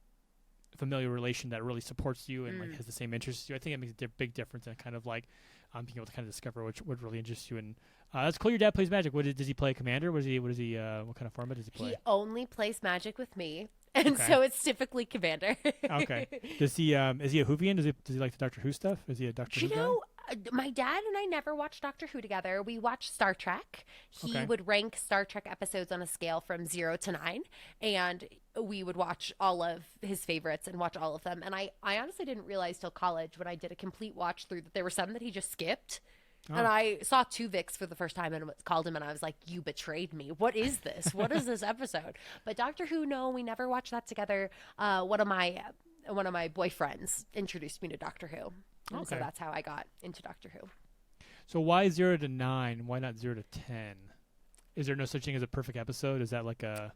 familiar relation that really supports you and like has the same interests as you. I think it makes a big difference in kind of like being able to kind of discover what really interests you. And that's cool. Your dad plays Magic. Does he play Commander? What kind of format does he play? He only plays Magic with me. And so it's typically Commander. Okay. Does he is he a Whovian? Does he like the Doctor Who stuff? Is he a Doctor Who guy? My dad and I never watched Doctor Who together. We watched Star Trek. He would rank Star Trek episodes on a scale from 0 to 9, and we would watch all of his favorites and watch all of them. And I honestly didn't realize till college when I did a complete watch through that there were some that he just skipped. Oh. And I saw Tuvix for the first time and called him, and I was like, you betrayed me. What is this? What is this episode? But Doctor Who, no, we never watched that together. One of my boyfriends introduced me to Doctor Who. And so that's how I got into Doctor Who. So why 0 to 9? Why not 0 to 10? Is there no such thing as a perfect episode? Is that like a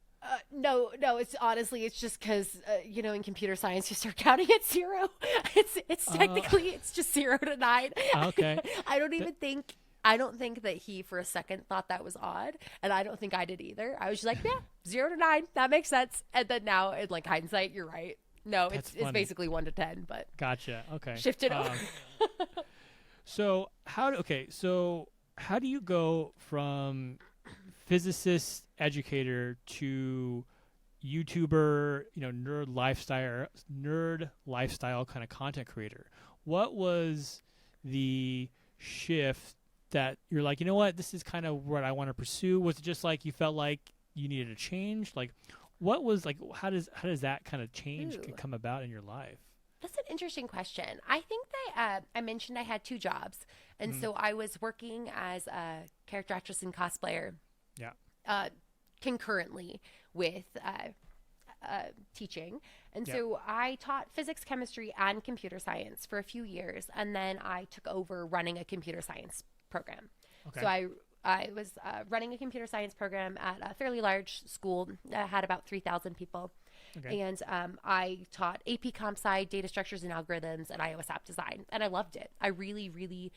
No, it's honestly, it's just because, in computer science, you start counting at 0. It's technically, it's just 0 to 9. okay? I don't think that he for a second thought that was odd. And I don't think I did either. I was just like, yeah, 0 to 9. That makes sense. And then now in like hindsight, you're right. No, it's basically 1 to 10, but Gotcha. Okay. shifted over. So how do you go from physicist educator to YouTuber, nerd lifestyle kind of content creator? What was the shift that you're like, you know what, this is kind of what I want to pursue? Was it just like you felt like you needed a change? Like, what was like, how does that kind of change come about in your life? That's an interesting question. I think that I mentioned I had 2 jobs. And so I was working as a character actress and cosplayer concurrently with teaching. And so I taught physics, chemistry, and computer science for a few years. And then I took over running a computer science program. Okay. So I was running a computer science program at a fairly large school that had about 3,000 people. Okay. And I taught AP Comp Sci, data structures and algorithms, and iOS app design. And I loved it. I really, really,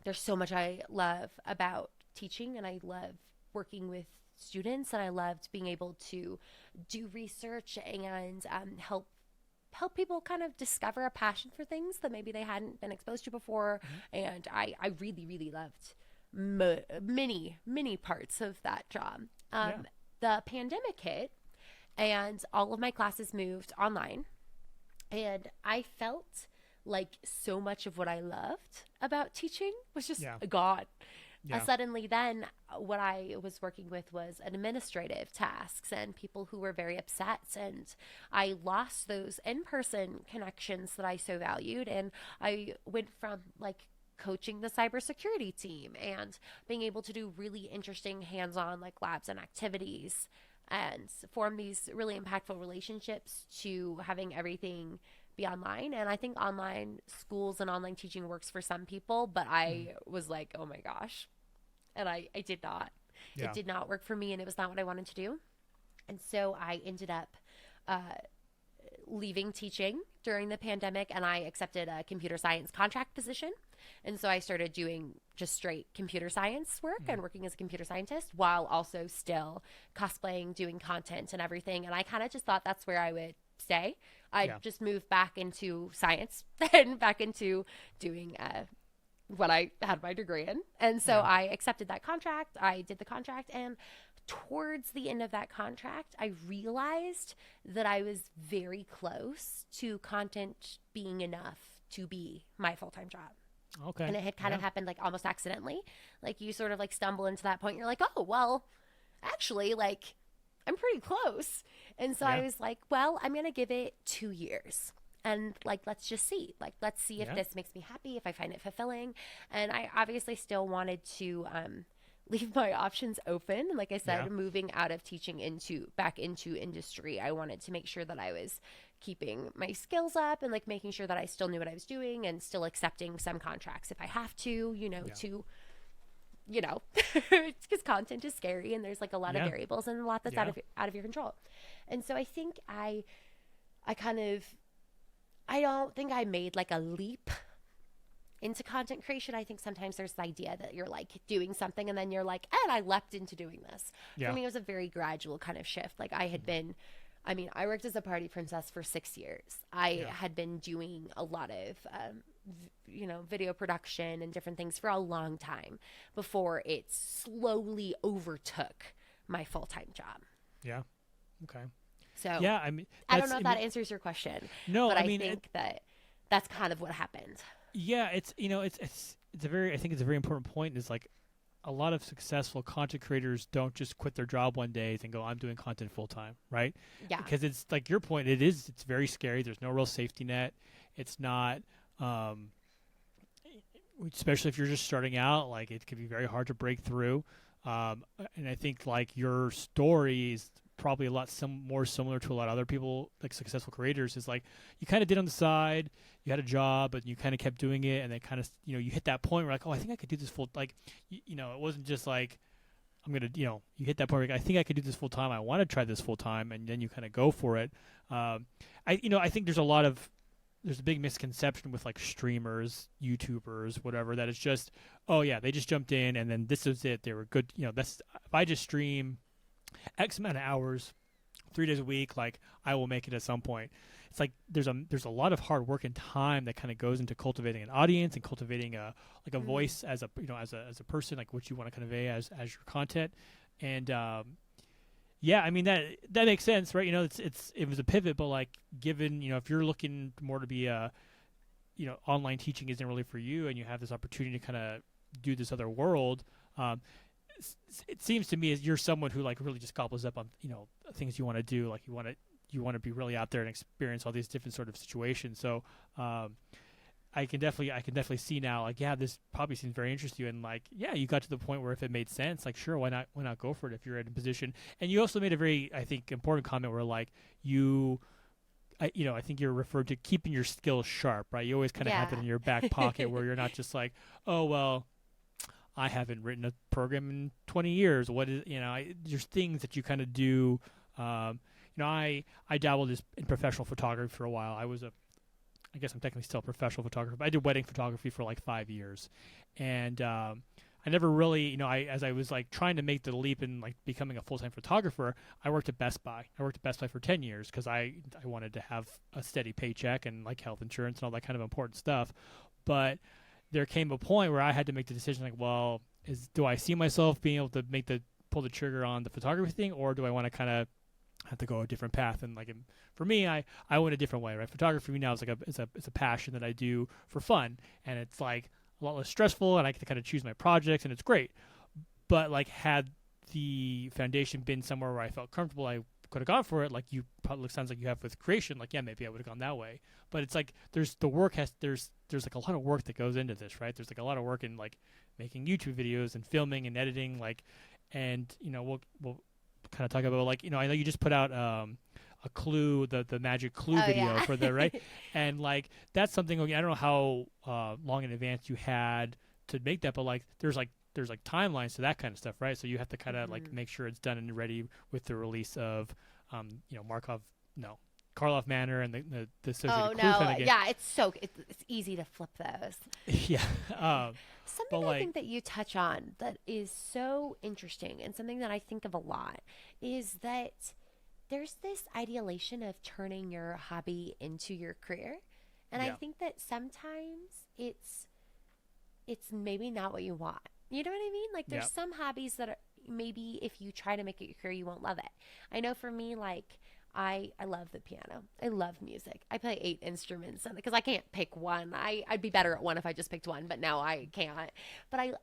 there's so much I love about teaching, and I love working with students, and I loved being able to do research and help people kind of discover a passion for things that maybe they hadn't been exposed to before. And I really, really loved many parts of that job. The pandemic hit, and all of my classes moved online. And I felt like so much of what I loved about teaching was just gone. Suddenly then what I was working with was administrative tasks and people who were very upset. And I lost those in-person connections that I so valued. And I went from like coaching the cybersecurity team and being able to do really interesting hands-on like labs and activities and form these really impactful relationships to having everything be online. And I think online schools and online teaching works for some people, but I was like, oh my gosh. And I did not. Yeah. It did not work for me, and it was not what I wanted to do. And so I ended up leaving teaching during the pandemic, and I accepted a computer science contract position. And so I started doing just straight computer science work and working as a computer scientist while also still cosplaying, doing content and everything. And I kind of just thought that's where I would stay. I'd just move back into science and back into doing what I had my degree in. And so I accepted that contract. I did the contract, and towards the end of that contract, I realized that I was very close to content being enough to be my full-time job. Okay. And it had kind of happened like almost accidentally. Like you sort of like stumble into that point and you're like, oh, well, actually, like I'm pretty close. And so I was like, well, I'm going to give it 2 years. And like, let's just see. Like, let's see if this makes me happy, if I find it fulfilling. And I obviously still wanted to leave my options open. Like I said, moving out of teaching back into industry, I wanted to make sure that I was keeping my skills up and like making sure that I still knew what I was doing and still accepting some contracts if I have to, because content is scary and there's like a lot of variables and a lot that's out of your control. And so I think I don't think I made like a leap into content creation. I think sometimes there's the idea that you're like doing something and then you're like, and I leapt into doing this. For me, it was a very gradual kind of shift. Like I worked as a party princess for 6 years. I had been doing a lot of, video production and different things for a long time before it slowly overtook my full-time job. Yeah. Okay. So I don't know if that answers your question. No, but I think that's kind of what happened. Yeah, I think it's a very important point. Is like a lot of successful content creators don't just quit their job one day and go, I'm doing content full time, right? Yeah. Because it's like your point. It's very scary. There's no real safety net. It's not, especially if you're just starting out. Like it can be very hard to break through. And I think like your story is probably a lot more similar to a lot of other people, like successful creators, is like you kind of did on the side, you had a job, but you kind of kept doing it, and then kind of you hit that point where like, oh, I think I could do this full, like it wasn't just like I'm gonna, you hit that point where I think I could do this full time. I want to try this full time, and then you kind of go for it. I think there's a big misconception with like streamers, YouTubers, whatever, that it's just, oh yeah, they just jumped in and then this is it. They were good. That's if I just stream X amount of hours, 3 days a week, like I will make it at some point. It's like there's a lot of hard work and time that kind of goes into cultivating an audience and cultivating a voice as a as a person, like what you want to convey as your content. And yeah, I mean that makes sense, right? It was a pivot, but like given if you're looking more to be online teaching isn't really for you, and you have this opportunity to kind of do this other world. It seems to me as you're someone who like really just gobbles up on things you want to do, like you want to be really out there and experience all these different sort of situations. So I can definitely see now, like, yeah, this probably seems very interesting to you, and like, yeah, you got to the point where if it made sense, like, sure, why not go for it if you're in a position. And you also made a very, I think, important comment where like I think you're referred to keeping your skills sharp, right? You always kind of have it in your back pocket where you're not just like, oh well, I haven't written a program in 20 years. What is, there's things that you kind of do. I dabbled in professional photography for a while. I guess I'm technically still a professional photographer, but I did wedding photography for like 5 years. And I never really, as I was like trying to make the leap in like becoming a full-time photographer, I worked at Best Buy. I worked at Best Buy for 10 years because I wanted to have a steady paycheck and like health insurance and all that kind of important stuff. But there came a point where I had to make the decision, like, well, do I see myself being able to pull the trigger on the photography thing, or do I want to kind of have to go a different path? And like, for me, I went a different way, right? Photography for me now is like it's a passion that I do for fun, and it's like a lot less stressful, and I get to kind of choose my projects, and it's great. But like, had the foundation been somewhere where I felt comfortable, I could have gone for it. Like you probably sounds like you have with creation. Like, yeah, maybe I would have gone that way. But it's like there's like a lot of work that goes into this, right? There's like a lot of work in like making YouTube videos and filming and editing, like, and we'll kind of talk about like I know you just put out a Clue, the magic Clue video for the right, and like that's something. I don't know how long in advance you had to make that, but like there's timelines to that kind of stuff, right? So you have to kind of like make sure it's done and ready with the release of Karloff Manor and the associated Clue kind of game. Yeah, it's easy to flip those. Yeah. Something I think that you touch on that is so interesting, and something that I think of a lot, is that there's this idealization of turning your hobby into your career. And I think that sometimes it's maybe not what you want. You know what I mean? Like there's some hobbies that are, maybe if you try to make it your career, you won't love it. I know for me, like I love the piano. I love music. I play 8 instruments because I can't pick one. I'd be better at one if I just picked one, but now I can't. But I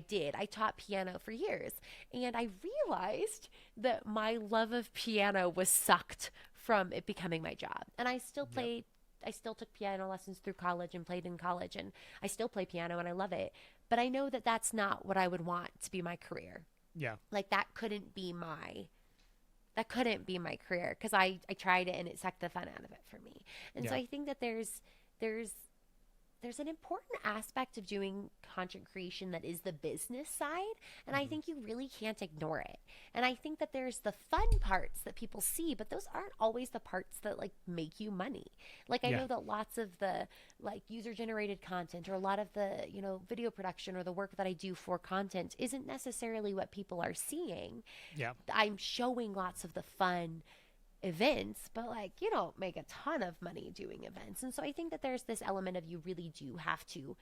did. I taught piano for years, and I realized that my love of piano was sucked from it becoming my job. And I still played, I still took piano lessons through college and played in college, and I still play piano and I love it. But I know that that's not what I would want to be my career. Yeah. Like that couldn't be my career because I tried it and it sucked the fun out of it for me. And so I think that there's an important aspect of doing content creation that is the business side, and I think you really can't ignore it. And I think that there's the fun parts that people see, but those aren't always the parts that like make you money. Like I know that lots of the like user generated content or a lot of the video production or the work that I do for content isn't necessarily what people are seeing. I'm showing lots of the fun events, but like you don't make a ton of money doing events. And so I think that there's this element of you really do have to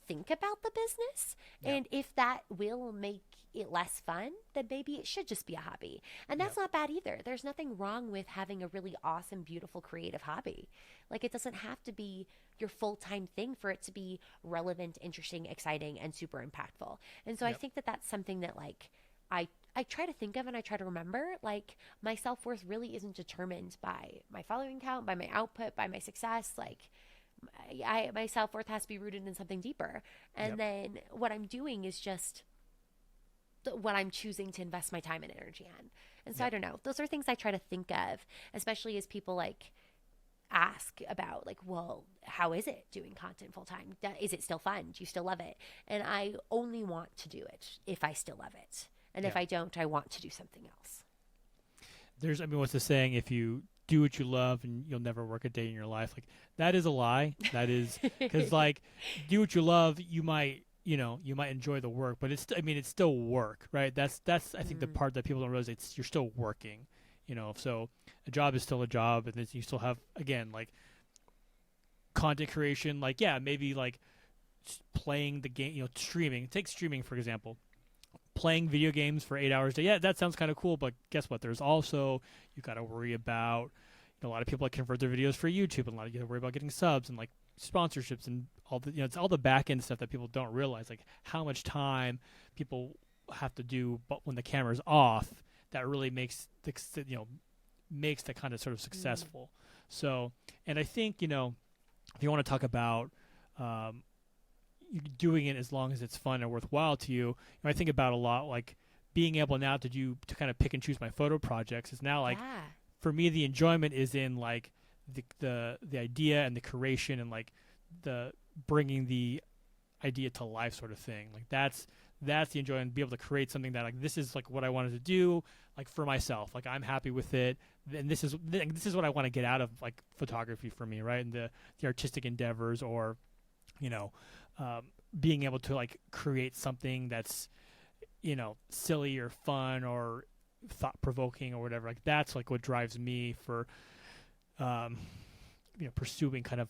think about the business, and if that will make it less fun, then maybe it should just be a hobby. And that's not bad either. There's nothing wrong with having a really awesome, beautiful, creative hobby. Like it doesn't have to be your full-time thing for it to be relevant, interesting, exciting, and super impactful. And so I think that that's something that like I try to think of and I try to remember, like my self-worth really isn't determined by my following count, by my output, by my success. Like my self-worth has to be rooted in something deeper. And then what I'm doing is just what I'm choosing to invest my time and energy in. And so I don't know. Those are things I try to think of, especially as people like, ask about like, well, how is it doing content full time? Is it still fun? Do you still love it? And I only want to do it if I still love it. And if I don't, I want to do something else. There's, I mean, what's the saying? If you do what you love and you'll never work a day in your life, like that is a lie. That is because like do what you love, you might enjoy the work, but it's still work, right? That's I think the part that people don't realize, you're still working, so a job is still a job, and then you still have, again, like content creation, like maybe like playing the game, streaming. Take streaming for example. Playing video games for 8 hours a day, that sounds kind of cool, but guess what? There's also, you got to worry about, a lot of people that convert their videos for YouTube, and a lot of you got to worry about getting subs and like sponsorships and all the, it's all the back end stuff that people don't realize, like how much time people have to do, but when the camera's off, that really makes the kind of sort of successful. So, and I think, if you want to talk about doing it as long as it's fun and worthwhile to you, I think about a lot, like being able now to kind of pick and choose my photo projects is now like, for me, the enjoyment is in like the idea and the curation and like the bringing the idea to life sort of thing. Like that's the enjoyment, be able to create something that like, this is like what I wanted to do, like for myself, like I'm happy with it, and this is what I want to get out of like photography for me, right? And the artistic endeavors, or being able to like create something that's silly or fun or thought-provoking or whatever, like that's like what drives me for pursuing kind of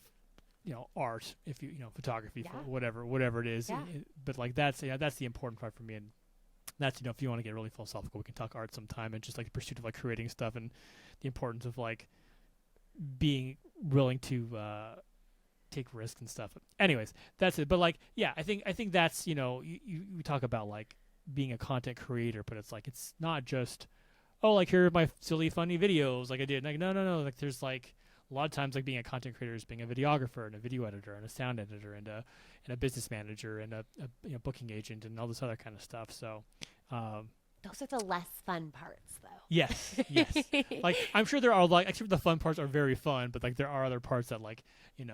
art, if photography, for whatever it is. But like that's the important part for me. And that's, if you want to get really philosophical, we can talk art sometime, and just like the pursuit of like creating stuff and the importance of like being willing to take risks and stuff. Anyways, that's it. But like, I think that's, you talk about like being a content creator, but it's like, it's not just, oh, like here are my silly funny videos like I did. Like no, like there's like a lot of times like being a content creator is being a videographer and a video editor and a sound editor and a business manager and a booking agent and all this other kind of stuff. So those are the less fun parts, though. Yes. Like I'm sure there are, like, actually the fun parts are very fun, but like there are other parts that like you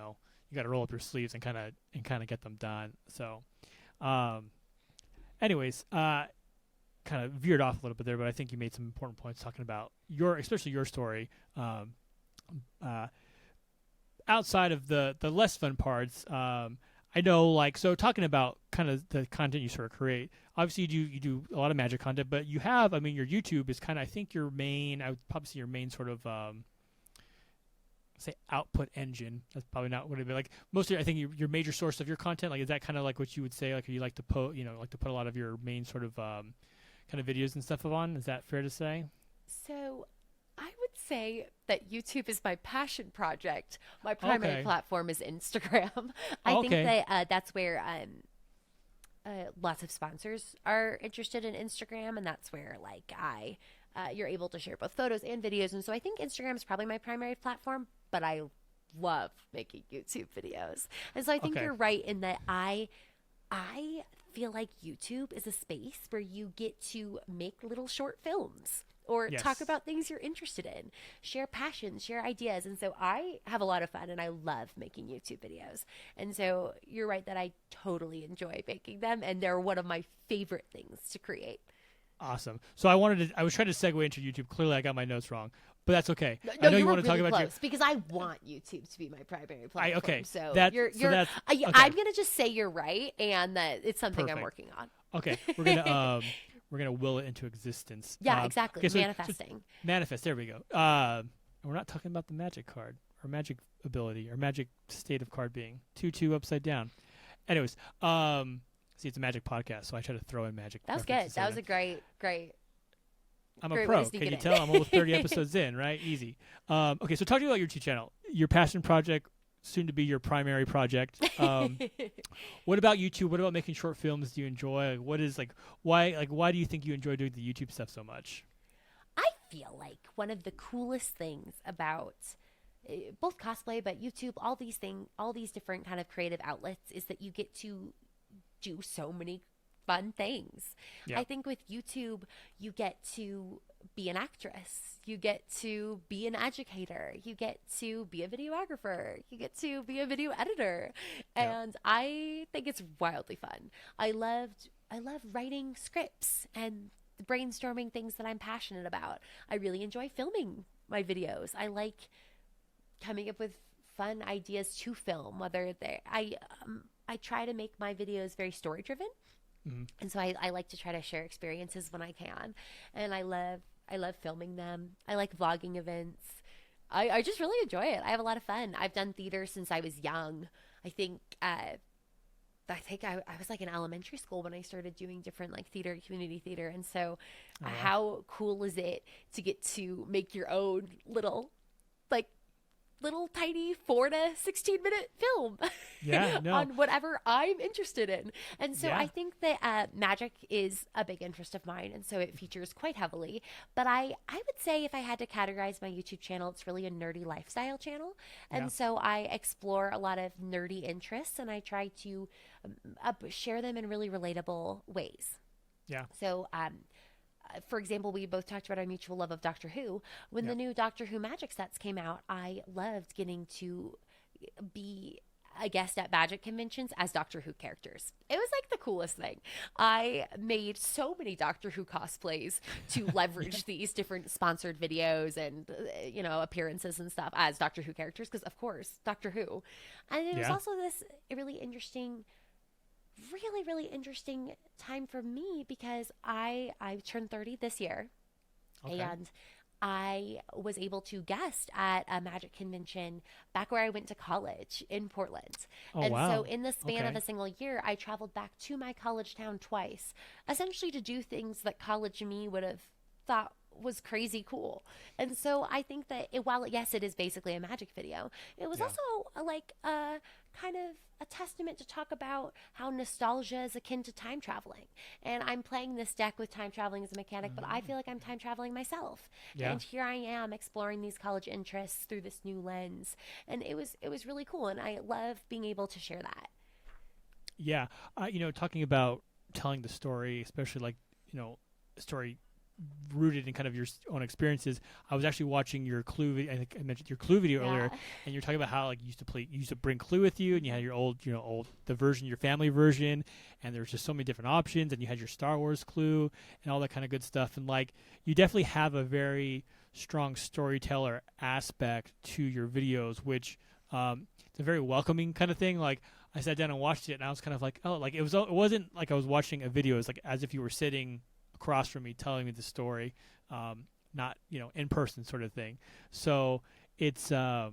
got to roll up your sleeves and kind of get them done. So, anyways, kind of veered off a little bit there, but I think you made some important points talking about especially your story. Outside of the less fun parts, I know, like, so talking about kind of the content you sort of create, obviously you do a lot of magic content, but you have, I mean, your YouTube is kind of, I think I would probably say your main sort of, say output engine. That's probably not what it'd be like. Mostly, I think your major source of your content, like, is that kind of like what you would say, like, you like to put, like to put a lot of your main sort of, kind of videos and stuff on? Is that fair to say? So I would say that YouTube is my passion project. My primary platform is Instagram. I think that that's where lots of sponsors are interested in Instagram, and that's where like you're able to share both photos and videos. And so I think Instagram is probably my primary platform, but I love making YouTube videos. And so I think you're right in that I feel like YouTube is a space where you get to make little short films or talk about things you're interested in, share passions, share ideas. And so I have a lot of fun and I love making YouTube videos. And so you're right that I totally enjoy making them, and they're one of my favorite things to create. Awesome. So I was trying to segue into YouTube. Clearly I got my notes wrong, but that's okay. No, I know you want were to really talk about close because I want YouTube to be my primary platform. I'm going to just say you're right, and that it's something I'm working on. Okay. We're gonna will it into existence. Yeah, exactly. Okay, Manifesting. Manifest. There we go. We're not talking about the magic card, or magic ability, or magic state of card being 2-2 upside down. Anyways, see, it's a magic podcast, so I try to throw in magic. That was good. That was a great. I'm a pro. Can you tell? I'm almost 30 episodes in, right? Easy. Okay, so talk to me about your YouTube channel, your passion project, soon to be your primary project. What about YouTube? What about making short films? Do you enjoy? What is why do you think you enjoy doing the YouTube stuff so much? I feel like one of the coolest things about both cosplay, but YouTube, all these different kind of creative outlets, is that you get to do so many fun things. Yeah. I think with YouTube, you get to be an actress. You get to be an educator. You get to be a videographer. You get to be a video editor. And I think it's wildly fun. I love writing scripts and brainstorming things that I'm passionate about. I really enjoy filming my videos. I like coming up with fun ideas to film, whether I try to make my videos very story driven. And so I like to try to share experiences when I can. And I love filming them. I like vlogging events. I just really enjoy it. I have a lot of fun. I've done theater since I was young. I think I was like in elementary school when I started doing different like theater, community theater. And so how cool is it to get to make your own little tiny 4 to 16 minute film on whatever I'm interested in. And so I think that magic is a big interest of mine. And so it features quite heavily. But I would say if I had to categorize my YouTube channel, it's really a nerdy lifestyle channel. And so I explore a lot of nerdy interests and I try to share them in really relatable ways. Yeah. So, for example, we both talked about our mutual love of Doctor Who. When the new Doctor Who magic sets came out, I loved getting to be a guest at magic conventions as Doctor Who characters. It was like the coolest thing. I made so many Doctor Who cosplays to leverage these different sponsored videos and, appearances and stuff as Doctor Who characters because, of course, Doctor Who. And it was also this really interesting time for me because I turned 30 this year. And I was able to guest at a magic convention back where I went to college in Portland. So in the span of a single year, I traveled back to my college town twice, essentially to do things that college me would have thought was crazy cool. And so I think that while yes, it is basically a magic video, it was also like a kind of a testament to talk about how nostalgia is akin to time traveling. And I'm playing this deck with time traveling as a mechanic, but I feel like I'm time traveling myself. And here I am exploring these college interests through this new lens. And it was really cool. And I love being able to share that. Yeah. Talking about telling the story, especially like, story rooted in kind of your own experiences. I was actually watching your Clue. I think I mentioned your Clue video earlier, and you're talking about how like you used to bring Clue with you, and you had your old your family version, and there was just so many different options, and you had your Star Wars Clue and all that kind of good stuff, and like you definitely have a very strong storyteller aspect to your videos, which it's a very welcoming kind of thing. Like I sat down and watched it, and I was kind of like, oh, like it wasn't like I was watching a video. It was like as if you were sitting across from me telling me the story, not in person sort of thing. So it's they're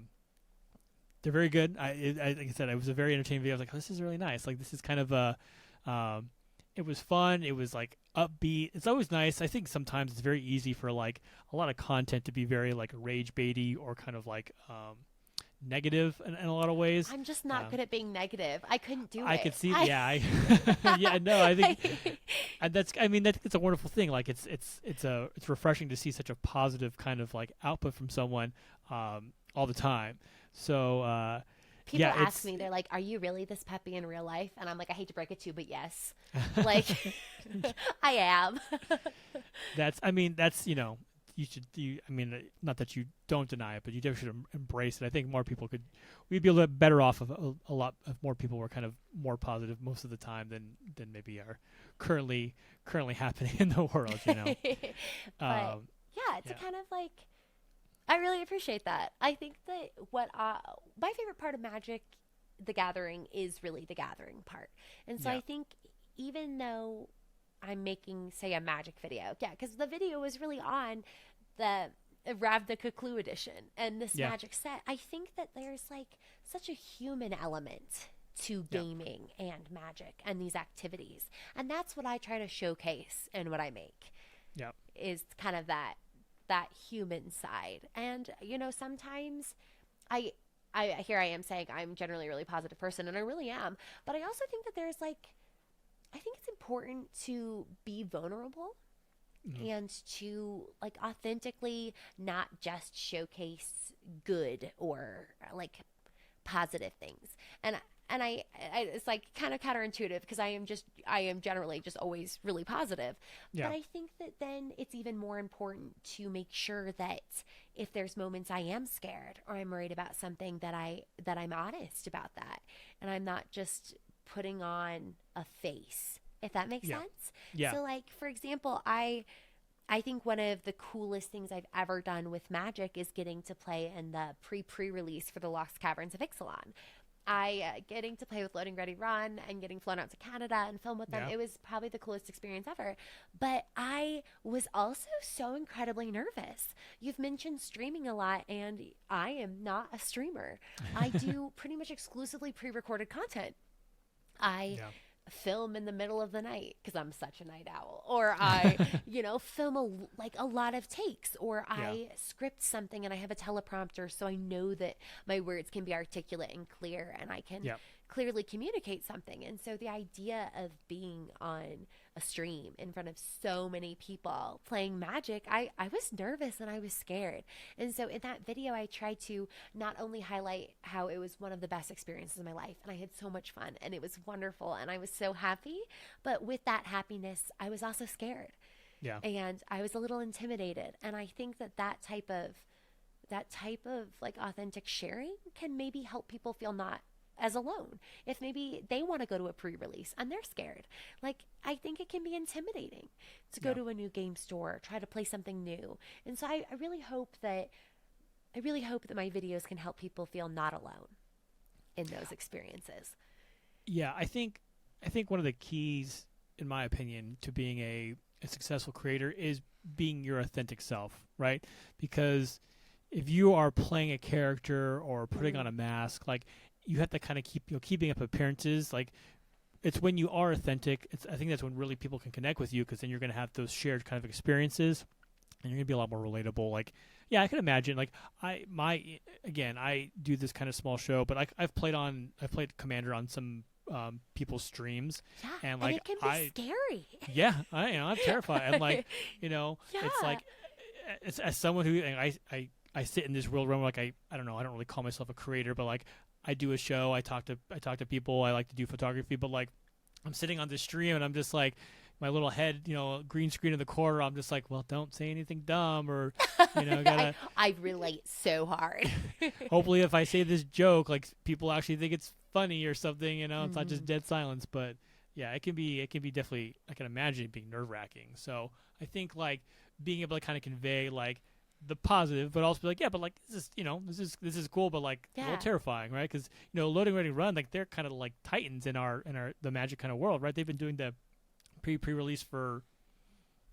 very good. Like I said, it was a very entertaining video. I was like, oh, this is really nice. Like this is kind of a it was fun. It was like upbeat. It's always nice. I think sometimes it's very easy for like a lot of content to be very like rage baity or kind of like negative in a lot of ways. I'm just not good at being negative. I couldn't do it. I could see. I think it's a wonderful thing. Like it's refreshing to see such a positive kind of like output from someone all the time. So people ask me, they're like, "Are you really this peppy in real life?" And I'm like, "I hate to break it to you, but yes, like I am." That's not that you don't deny it, but you definitely should embrace it. I think we'd be a little bit better off of a lot of more people were kind of more positive most of the time than maybe are currently happening in the world, But it's a kind of like, I really appreciate that. I think that my favorite part of Magic the Gathering is really the gathering part. And so I think even though I'm making, say, a magic video. Yeah, because the video was really on the Ravnica Clue edition and this magic set. I think that there's like such a human element to gaming and magic and these activities. And that's what I try to showcase in what I make. Yeah. Is kind of that human side. And, sometimes I here I am saying I'm generally a really positive person, and I really am. But I also think that there's like, I think it's important to be vulnerable and to like authentically not just showcase good or like positive things. And I it's like kind of counterintuitive because I am generally just always really positive. Yeah. But I think that then it's even more important to make sure that if there's moments I am scared or I'm worried about something, that I'm honest about that, and I'm not just putting on a face, if that makes sense. Yeah. So like, for example, I think one of the coolest things I've ever done with Magic is getting to play in the pre-release for the Lost Caverns of Ixalan. Getting to play with Loading Ready Run and getting flown out to Canada and film with them. Yeah. It was probably the coolest experience ever. But I was also so incredibly nervous. You've mentioned streaming a lot, and I am not a streamer. I do pretty much exclusively pre-recorded content. I film in the middle of the night because I'm such a night owl, or I film a lot of takes, or I script something and I have a teleprompter so I know that my words can be articulate and clear and I can clearly communicate something. And so the idea of being on a stream in front of so many people playing Magic, I was nervous and I was scared. And so in that video, I tried to not only highlight how it was one of the best experiences of my life and I had so much fun and it was wonderful and I was so happy, but with that happiness, I was also scared. Yeah. And I was a little intimidated. And I think that type of like authentic sharing can maybe help people feel not as alone. If maybe they want to go to a pre-release and they're scared, like, I think it can be intimidating to go to a new game store, try to play something new. And so I really hope that my videos can help people feel not alone in those experiences. Yeah, I think one of the keys, in my opinion, to being a successful creator is being your authentic self, right? Because if you are playing a character or putting on a mask, like, you have to kind of keep keeping up appearances. Like, it's when you are authentic, I think that's when really people can connect with you, because then you're going to have those shared kind of experiences and you're going to be a lot more relatable. Like, yeah, I can imagine, like, I do this kind of small show, but I've played Commander on some people's streams, and like, it can be scary. Yeah, I'm terrified. And like, it's like, it's as someone who, and I sit in this world where I'm like, I don't know, I don't really call myself a creator, but like, I do a show, I talk to people, I like to do photography, but like, I'm sitting on this stream and I'm just like, my little head, green screen in the corner, I'm just like, well, don't say anything dumb, or gotta I relate so hard. hopefully if I say this joke, like, people actually think it's funny or something, it's not just dead silence. But yeah, it can be definitely, I can imagine it being nerve-wracking. So I think, like, being able to kind of convey, like, the positive, but also be like, yeah, but like, this is cool, but like, a little terrifying, right? Because Loading Ready Run, like, they're kind of like titans in the Magic kind of world, right? They've been doing the pre-release for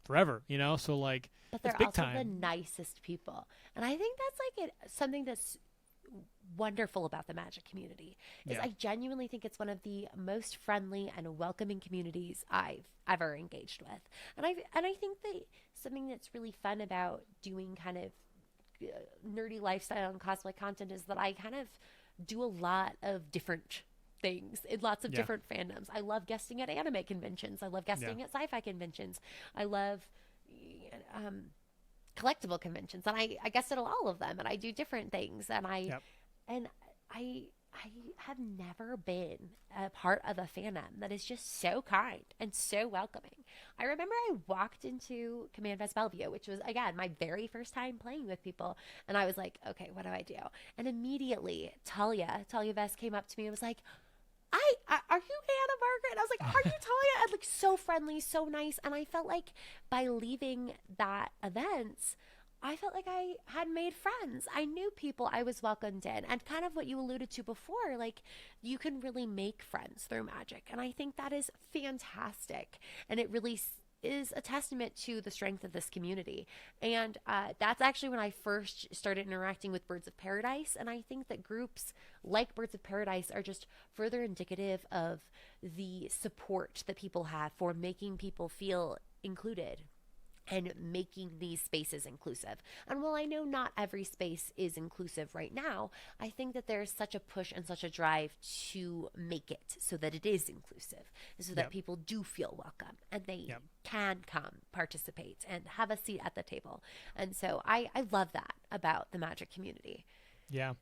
forever, so like, but they're big also time. the nicest people, and I think that's like something that's wonderful about the Magic community is I genuinely think it's one of the most friendly and welcoming communities I've ever engaged with. And I think that something that's really fun about doing kind of nerdy lifestyle and cosplay content is that I kind of do a lot of different things in lots of different fandoms. I love guesting at anime conventions. I love guesting at sci-fi conventions. I love collectible conventions, and I guess at all of them, and I do different things, and I have never been a part of a fandom that is just so kind and so welcoming. I remember I walked into Command Fest Bellevue, which was, again, my very first time playing with people, and I was like, okay, what do I do? And immediately Talia Vest came up to me and was like, are you Anna Margaret? And I was like, are you Talia? And like, so friendly, so nice. And I felt like by leaving that event, I felt like I had made friends. I knew people I was welcomed in. And kind of what you alluded to before, like, you can really make friends through Magic. And I think that is fantastic. And it really is a testament to the strength of this community. And that's actually when I first started interacting with Birds of Paradise. And I think that groups like Birds of Paradise are just further indicative of the support that people have for making people feel included and making these spaces inclusive. And while I know not every space is inclusive right now, I think that there's such a push and such a drive to make it so that it is inclusive, so that people do feel welcome and they can come, participate, and have a seat at the table. And so I love that about the Magic community. Yeah.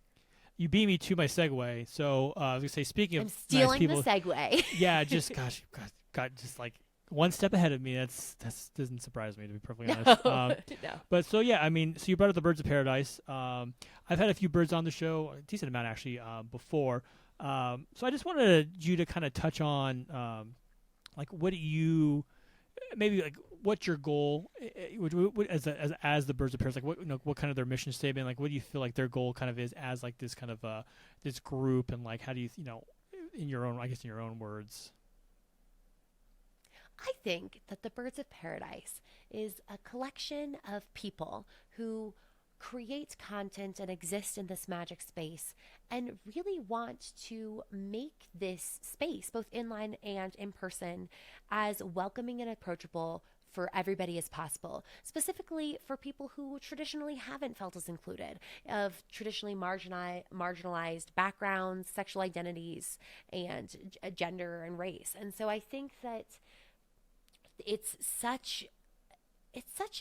you beat me to my segue. So I was gonna say, speaking of I'm stealing nice people, the segue. yeah, just gosh, got just like one step ahead of me. That's doesn't surprise me, to be perfectly honest. No. But so yeah, I mean, so you brought up the birds of paradise. I've had a few birds on the show, a decent amount actually, before. So I just wanted you to kind of touch on like what do you maybe like what's your goal as the birds of paradise, like what kind of their mission statement, like what do you feel like their goal kind of is as like this kind of this group, and like how do you in your own, I guess in your own words. I think that the Birds of Paradise is a collection of people who create content and exist in this magic space and really want to make this space, both inline and in person, as welcoming and approachable for everybody as possible, specifically for people who traditionally haven't felt as included, of traditionally marginalized backgrounds, sexual identities, and gender and race. And so I think that it's such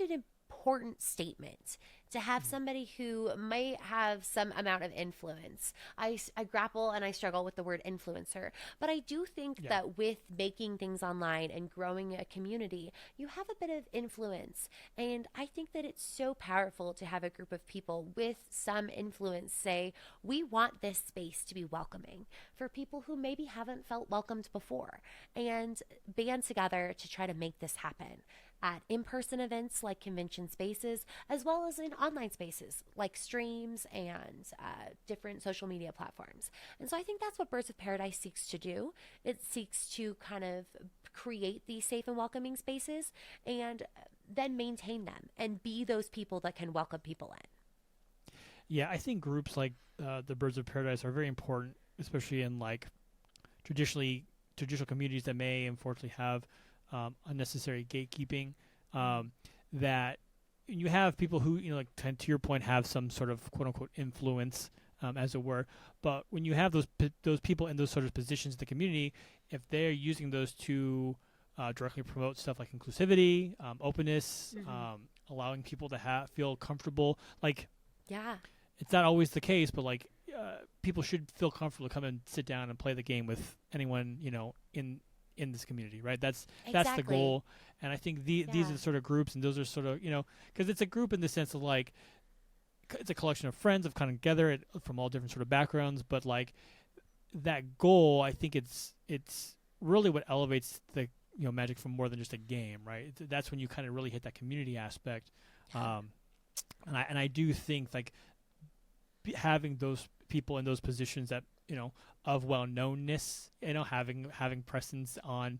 an important statement to have somebody who might have some amount of influence. I grapple and I struggle with the word influencer, but I do think that with making things online and growing a community, you have a bit of influence. And I think that it's so powerful to have a group of people with some influence say, we want this space to be welcoming for people who maybe haven't felt welcomed before, and band together to try to make this happen at in-person events like convention spaces, as well as in online spaces like streams and different social media platforms. And so I think that's what Birds of Paradise seeks to do. It seeks to kind of create these safe and welcoming spaces and then maintain them and be those people that can welcome people in. Yeah, I think groups like the Birds of Paradise are very important, especially in like traditional communities that may unfortunately have unnecessary gatekeeping. That you have people who, like to your point, have some sort of quote unquote influence, as it were. But when you have those people in those sort of positions in the community, if they're using those to directly promote stuff like inclusivity, openness, allowing people to feel comfortable, like it's not always the case, but like people should feel comfortable to come and sit down and play the game with anyone in this community, right? That's the goal. And I think these are the sort of groups, and those are sort of, because it's a group in the sense of like it's a collection of friends of kind of together from all different sort of backgrounds, but like that goal, I think it's really what elevates the Magic from more than just a game, right? That's when you kind of really hit that community aspect. And I do think like having those people in those positions that of well-knownness, having presence on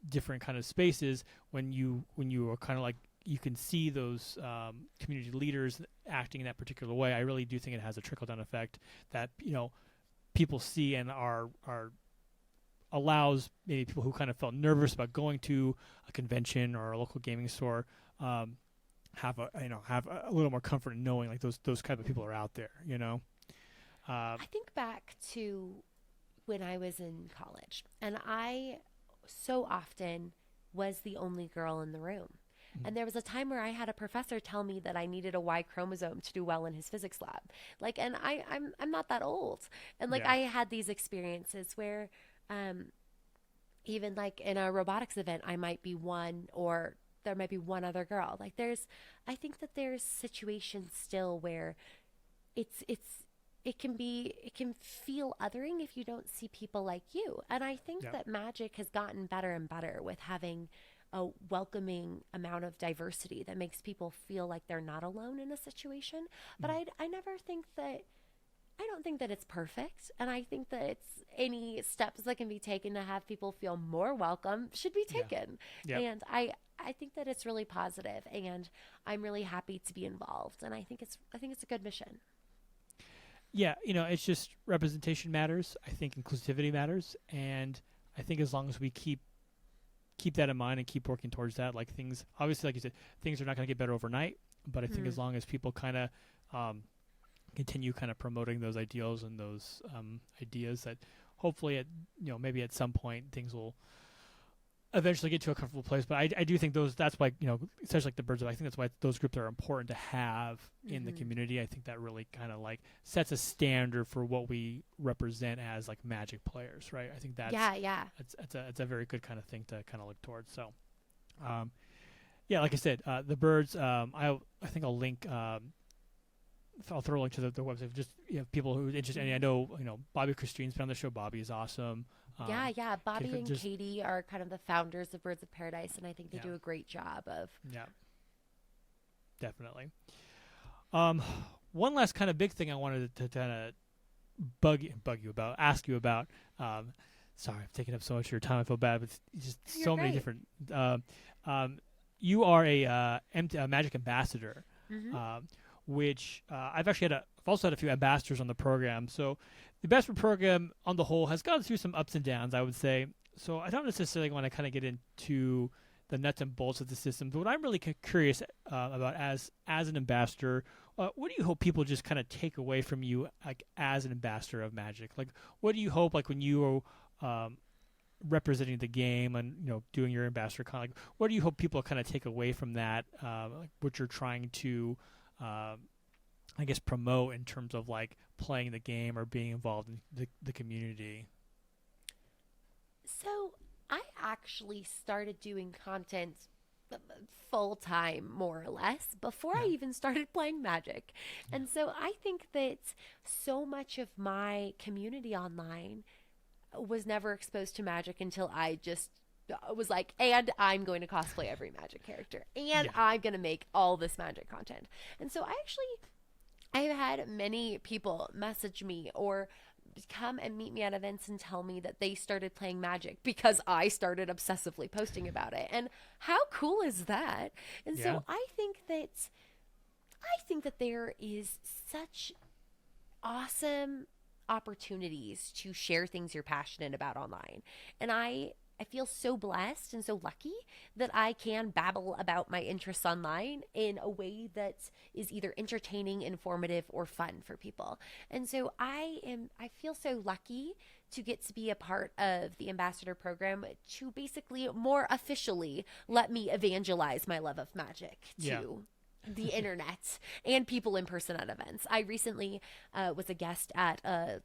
different kind of spaces, when you are kind of like, you can see those community leaders acting in that particular way. I really do think it has a trickle-down effect that people see and are allows maybe people who kind of felt nervous about going to a convention or a local gaming store have a little more comfort in knowing like those kind of people are out there. I think back to when I was in college, and I so often was the only girl in the room. And there was a time where I had a professor tell me that I needed a Y chromosome to do well in his physics lab. Like, and I'm not that old. And like, I had these experiences where, even like in a robotics event, I might be one, or there might be one other girl. Like I think that there's situations still where it can feel othering if you don't see people like you. And I think that Magic has gotten better and better with having a welcoming amount of diversity that makes people feel like they're not alone in a situation. But I don't think that it's perfect. And I think that it's any steps that can be taken to have people feel more welcome should be taken. Yeah. And I think that it's really positive, and I'm really happy to be involved. And I think it's a good mission. Yeah, it's just representation matters. I think inclusivity matters, and I think as long as we keep that in mind and keep working towards that, like things, obviously, like you said, things are not going to get better overnight. But I think as long as people kind of continue kind of promoting those ideals and those ideas, that hopefully maybe at some point things will eventually get to a comfortable place. But I do think that's why, especially like the birds. I think that's why those groups are important to have in the community. I think that really kind of like sets a standard for what we represent as like Magic players, right? I think that's it's a very good kind of thing to kind of look towards. So, yeah, like I said, the birds. I think I'll link. I'll throw a link to the website. Just people who are interested. And I know Bobby Christine's been on the show. Bobby is awesome. Yeah. Bobby and Katie are kind of the founders of Birds of Paradise, and I think they do a great job of. Yeah. Definitely. One last kind of big thing I wanted to kind of ask you about. Sorry, I've taken up so much of your time. I feel bad, but it's just so many different. You are a Magic ambassador. Which I've also had a few ambassadors on the program. So the ambassador program on the whole has gone through some ups and downs, I would say. So I don't necessarily want to kind of get into the nuts and bolts of the system. But what I'm really curious about as an ambassador, what do you hope people just kind of take away from you, like as an ambassador of Magic? Like, what do you hope, like when you are representing the game and doing your ambassador con, like what do you hope people kind of take away from that? Like what you're trying to I guess promote in terms of like playing the game or being involved in the community? So I actually started doing content full time, more or less, before I even started playing Magic. And so I think that so much of my community online was never exposed to Magic until I just was like, and I'm going to cosplay every Magic character, and I'm going to make all this Magic content. And so I've had many people message me or come and meet me at events and tell me that they started playing Magic because I started obsessively posting about it. And how cool is that? And so I think that there is such awesome opportunities to share things you're passionate about online. And I feel so blessed and so lucky that I can babble about my interests online in a way that is either entertaining, informative, or fun for people. And so I feel so lucky to get to be a part of the ambassador program to basically more officially let me evangelize my love of Magic to the internet and people in person at events. I recently was a guest at a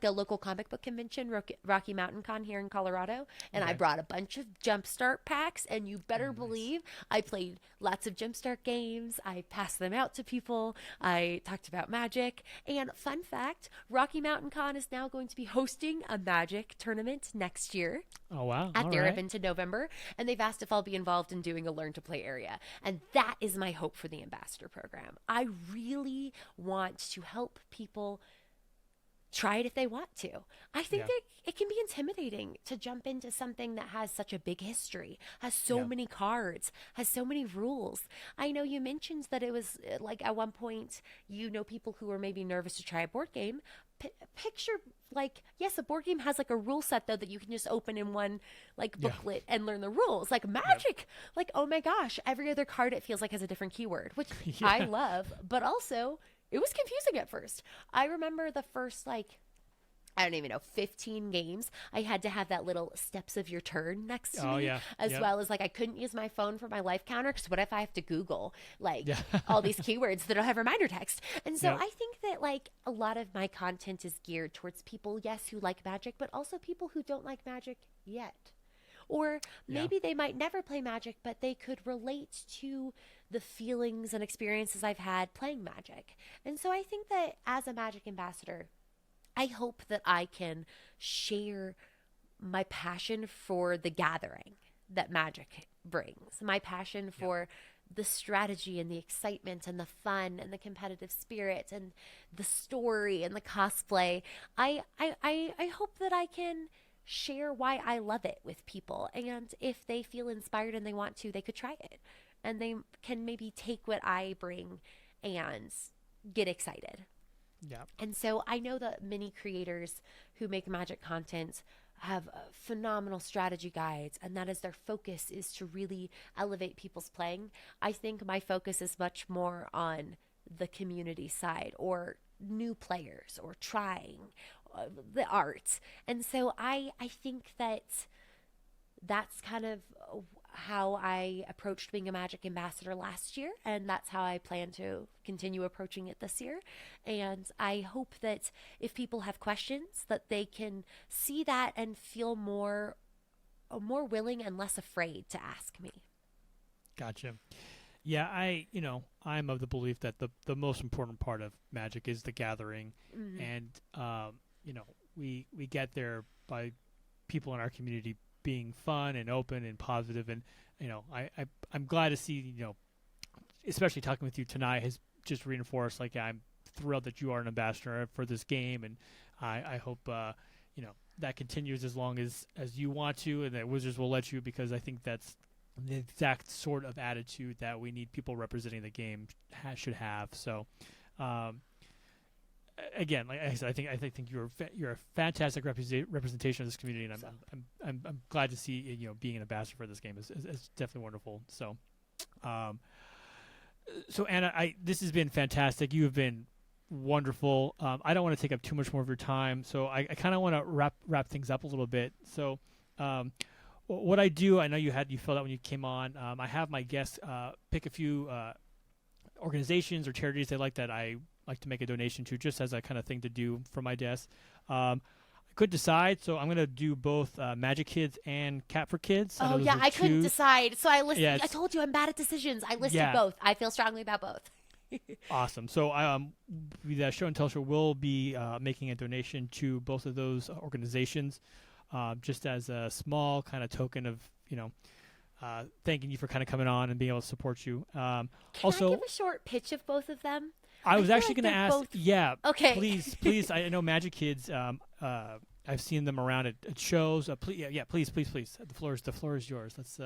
local comic book convention, Rocky Mountain Con here in Colorado, and I brought a bunch of Jumpstart packs, and you better believe I played lots of Jumpstart games. I passed them out to people. I talked about Magic, and fun fact, Rocky Mountain Con is now going to be hosting a Magic tournament next year. Oh, wow. At their event in November, and they've asked if I'll be involved in doing a Learn to Play area, and that is my hope for the ambassador program. I really want to help people try it if they want to. I think that it can be intimidating to jump into something that has such a big history, has so many cards, has so many rules. I know you mentioned that it was like at one point, people who were maybe nervous to try a board game. Picture yes, a board game has like a rule set though that you can just open in one booklet and learn the rules. Like Magic, oh my gosh, every other card it feels like has a different keyword, which I love, but also it was confusing at first. I remember the first, I don't even know, 15 games, I had to have that little steps of your turn next to me. As well as, I couldn't use my phone for my life counter because what if I have to Google, all these keywords that don't have reminder text? And so I think that, a lot of my content is geared towards people, yes, who like Magic, but also people who don't like Magic yet. Or maybe they might never play Magic, but they could relate to the feelings and experiences I've had playing Magic. And so I think that as a Magic ambassador, I hope that I can share my passion for the gathering that Magic brings, my passion for the strategy and the excitement and the fun and the competitive spirit and the story and the cosplay. I hope that I can share why I love it with people. And if they feel inspired and they want to, they could try it. And they can maybe take what I bring and get excited. Yeah. And so I know that many creators who make Magic content have phenomenal strategy guides, and that is their focus, is to really elevate people's playing. I think my focus is much more on the community side, or new players, or trying the art. And so I think that that's kind of how I approached being a Magic ambassador last year, and that's how I plan to continue approaching it this year. And I hope that if people have questions, that they can see that and feel more willing and less afraid to ask me. Gotcha. Yeah, I'm of the belief that the most important part of Magic is the gathering, Mm-hmm. and we get there by people in our community being fun and open and positive, and I'm glad to see, especially talking with you tonight has just reinforced, like, I'm thrilled that you are an ambassador for this game, and I hope that continues as long as you want to, and that Wizards will let you, because I think that's the exact sort of attitude that we need people representing the game should have. So, again, like I said, I think you're a fantastic representation of this community, and I'm glad to see being an ambassador for this game is definitely wonderful. So, so Anna, this has been fantastic. You have been wonderful. I don't want to take up too much more of your time, so I kind of want to wrap things up a little bit. So, what I do, I know you filled out when you came on. I have my guests pick a few organizations or charities they like that I like to make a donation to, just as a kind of thing to do for my desk. I could decide, so I'm going to do both Magic Kids and Cat for Kids. Oh, yeah, I couldn't decide. So I listed, Yeah, I told you I'm bad at decisions. I listed both. I feel strongly about both. Awesome. So the Show and Tell Show will be making a donation to both of those organizations, just as a small kind of token of, thanking you for kind of coming on and being able to support you. Can also, I give a short pitch of both of them? I was actually like going to ask. both... Yeah. Okay. Please. I know Magic Kids. I've seen them around at shows. Please. The floor is yours. Let's.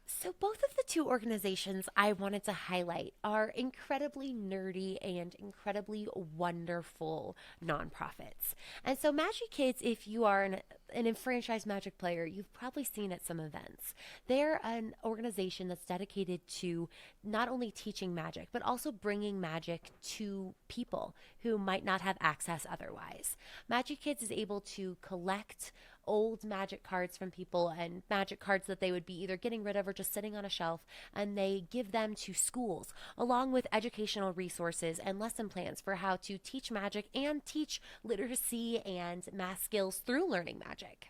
So both of the two organizations I wanted to highlight are incredibly nerdy and incredibly wonderful nonprofits. And so Magic Kids, if you are an enfranchised Magic player, you've probably seen at some events. They're an organization that's dedicated to not only teaching Magic, but also bringing Magic to people who might not have access otherwise. Magic Kids is able to collect old Magic cards from people, and Magic cards that they would be either getting rid of or just sitting on a shelf, and they give them to schools along with educational resources and lesson plans for how to teach Magic and teach literacy and math skills through learning Magic.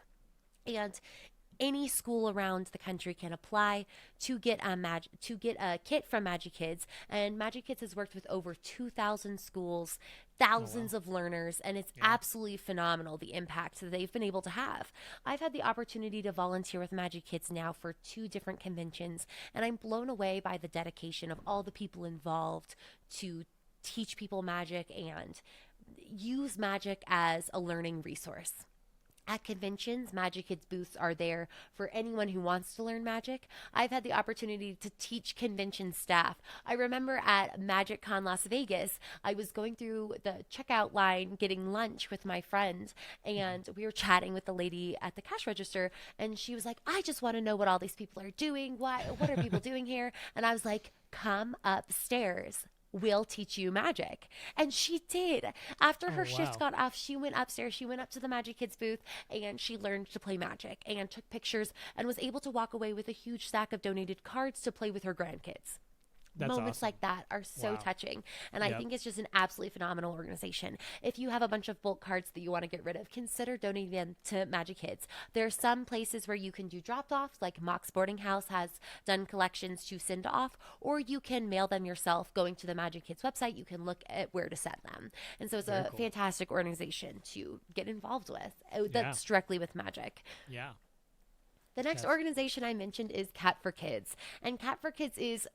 And any school around the country can apply to get a kit from Magic Kids, and Magic Kids has worked with over 2,000 schools, thousands of learners, and it's absolutely phenomenal the impact that they've been able to have. I've had the opportunity to volunteer with Magic Kids now for 2 different conventions, and I'm blown away by the dedication of all the people involved to teach people Magic and use Magic as a learning resource. At conventions, Magic Kids booths are there for anyone who wants to learn Magic. I've had the opportunity to teach convention staff. I remember at MagicCon Las Vegas, I was going through the checkout line getting lunch with my friend, and we were chatting with the lady at the cash register, and she was like, I just want to know what all these people are doing. What are people doing here? And I was like, come upstairs. We'll teach you Magic. And she did. After her shift got off, she went upstairs. She went up to the Magic Kids booth, and she learned to play Magic and took pictures and was able to walk away with a huge stack of donated cards to play with her grandkids. That's Moments awesome. like that are so touching, and I think it's just an absolutely phenomenal organization. If you have a bunch of bulk cards that you want to get rid of, consider donating them to Magic Kids. There are some places where you can do drop-offs, like Mox Boarding House has done collections to send off, or you can mail them yourself. Going to the Magic Kids website, you can look at where to send them. And so it's a fantastic organization to get involved with that's directly with Magic. Yeah. The next organization I mentioned is Cat for Kids, and Cat for Kids is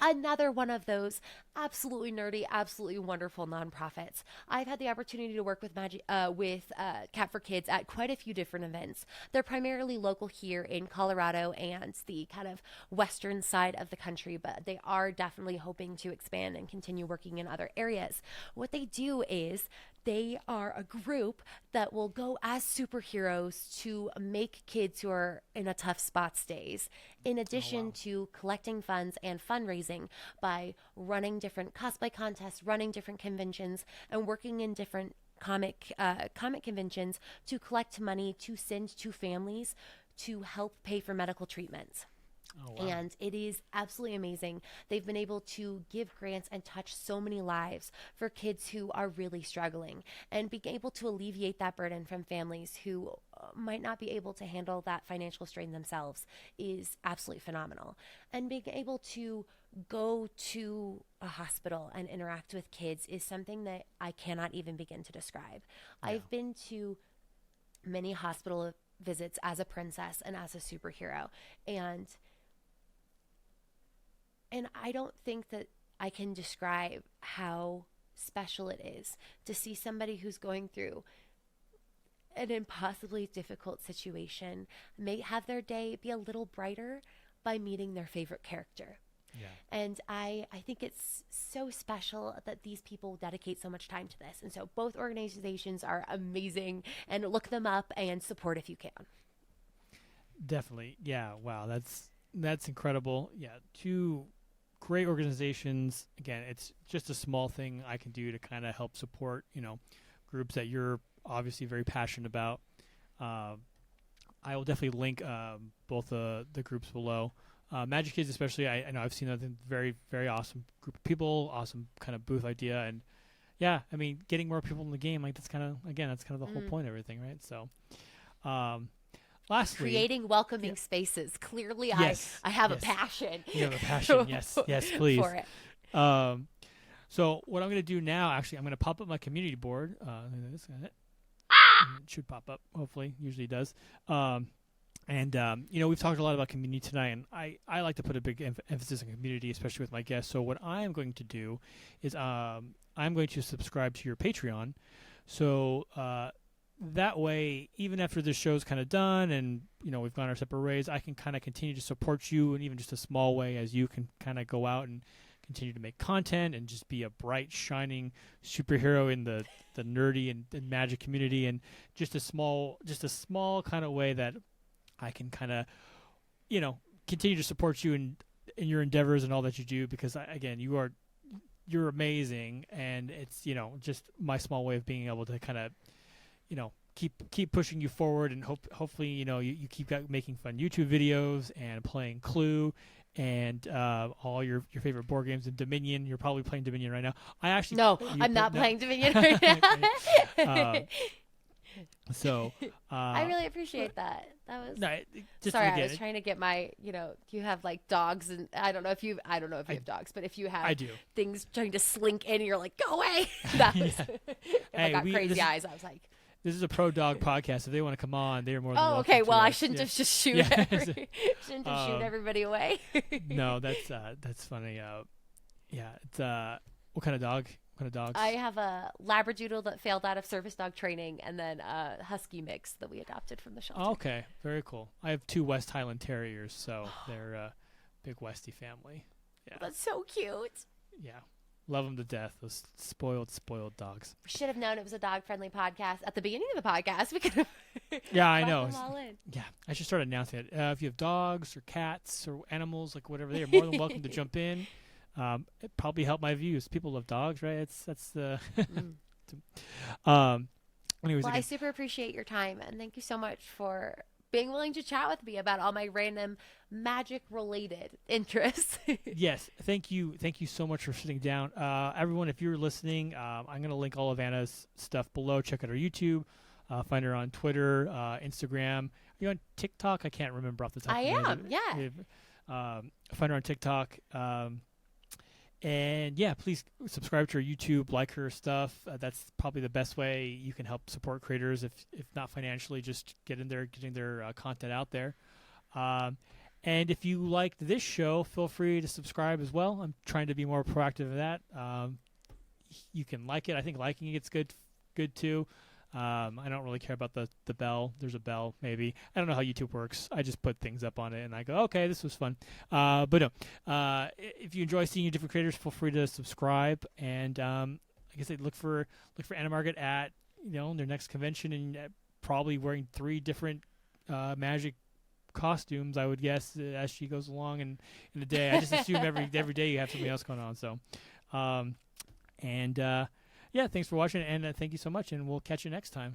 another one of those absolutely nerdy, absolutely wonderful nonprofits. I've had the opportunity to work with Cat for Kids at quite a few different events. They're primarily local here in Colorado and the kind of western side of the country, but they are definitely hoping to expand and continue working in other areas. What they do is they are a group that will go as superheroes to make kids who are in a tough spot stays, in addition to collecting funds and fundraising by running different cosplay contests, running different conventions, and working in different comic conventions to collect money to send to families to help pay for medical treatments. Oh, wow. And it is absolutely amazing. They've been able to give grants and touch so many lives for kids who are really struggling, and being able to alleviate that burden from families who might not be able to handle that financial strain themselves is absolutely phenomenal. And being able to go to a hospital and interact with kids is something that I cannot even begin to describe. Yeah. I've been to many hospital visits as a princess and as a superhero, and I don't think that I can describe how special it is to see somebody who's going through an impossibly difficult situation may have their day be a little brighter by meeting their favorite character. Yeah. And I think it's so special that these people dedicate so much time to this. And so both organizations are amazing, and look them up and support if you can. Definitely. Yeah. Wow. That's incredible. Yeah. Two great organizations. Again, it's just a small thing I can do to kind of help support, groups that you're obviously very passionate about. I will definitely link both the groups below. Magic Kids especially, I know I've seen that very, very awesome group of people, awesome kind of booth idea. And yeah, I mean, getting more people in the game, like that's kind of the whole point of everything, right? So, lastly, creating welcoming spaces. Clearly, yes, I have a passion. You have a passion, yes, please. For it. So what I'm going to do now, actually, I'm going to pop up my community board. It should pop up, hopefully. Usually it does. We've talked a lot about community tonight, and I like to put a big emphasis on community, especially with my guests. So what I am going to do is I'm going to subscribe to your Patreon. So that way, even after this show's kind of done and, we've gone our separate ways, I can kind of continue to support you in even just a small way, as you can kind of go out and continue to make content and just be a bright, shining superhero in the nerdy and magic community, and just a small kind of way that I can kind of, continue to support you in your endeavors and all that you do, because again, you're amazing, and it's, just my small way of being able to kind of, keep pushing you forward, and hopefully, you keep making fun YouTube videos and playing Clue and all your favorite board games and Dominion. You're probably playing Dominion right now. I'm not playing Dominion right now. So I really appreciate that. That was sorry. I was trying to get my, you have like dogs, and I don't know if you have dogs, but if you have things trying to slink in, and you're like, go away. That was, I got crazy eyes. I was like, this is a pro dog podcast. If they want to come on, they're more than welcome. Okay. Well, I us. shouldn't have just shoot everybody away. No, that's funny. It's what kind of dog? What kind of dogs? I have a Labradoodle that failed out of service dog training, and then a Husky mix that we adopted from the shelter. Okay, very cool. I have 2 West Highland Terriers, so they're a big Westie family. Yeah, that's so cute. Yeah. Love them to death, those spoiled dogs. We should have known it was a dog-friendly podcast at the beginning of the podcast. We could have I know. them all in. Yeah, I should start announcing it. If you have dogs or cats or animals, like whatever, they are more than welcome to jump in. It probably helped my views. People love dogs, right? That's the. Anyways, I super appreciate your time, and thank you so much for being willing to chat with me about all my random magic-related interests. Yes, thank you so much for sitting down. Everyone, if you're listening, I'm going to link all of Anna's stuff below. Check out her YouTube. Find her on Twitter, Instagram. Are you on TikTok? I can't remember off the top of my head. Yeah. Find her on TikTok. And yeah, please subscribe to her YouTube, like her stuff. That's probably the best way you can help support creators, if not financially, just getting their content out there. And if you liked this show, feel free to subscribe as well. I'm trying to be more proactive in that. You can like it. I think liking it's good too. I don't really care about the bell. There's a bell, maybe. I don't know how YouTube works. I just put things up on it, and I go, okay, this was fun. But no, if you enjoy seeing your different creators, feel free to subscribe. And like I said, look for Anna Margaret at their next convention, and probably wearing 3 different magic costumes, I would guess, as she goes along in the day. I just assume every day you have something else going on. So, yeah, thanks for watching, and thank you so much, and we'll catch you next time.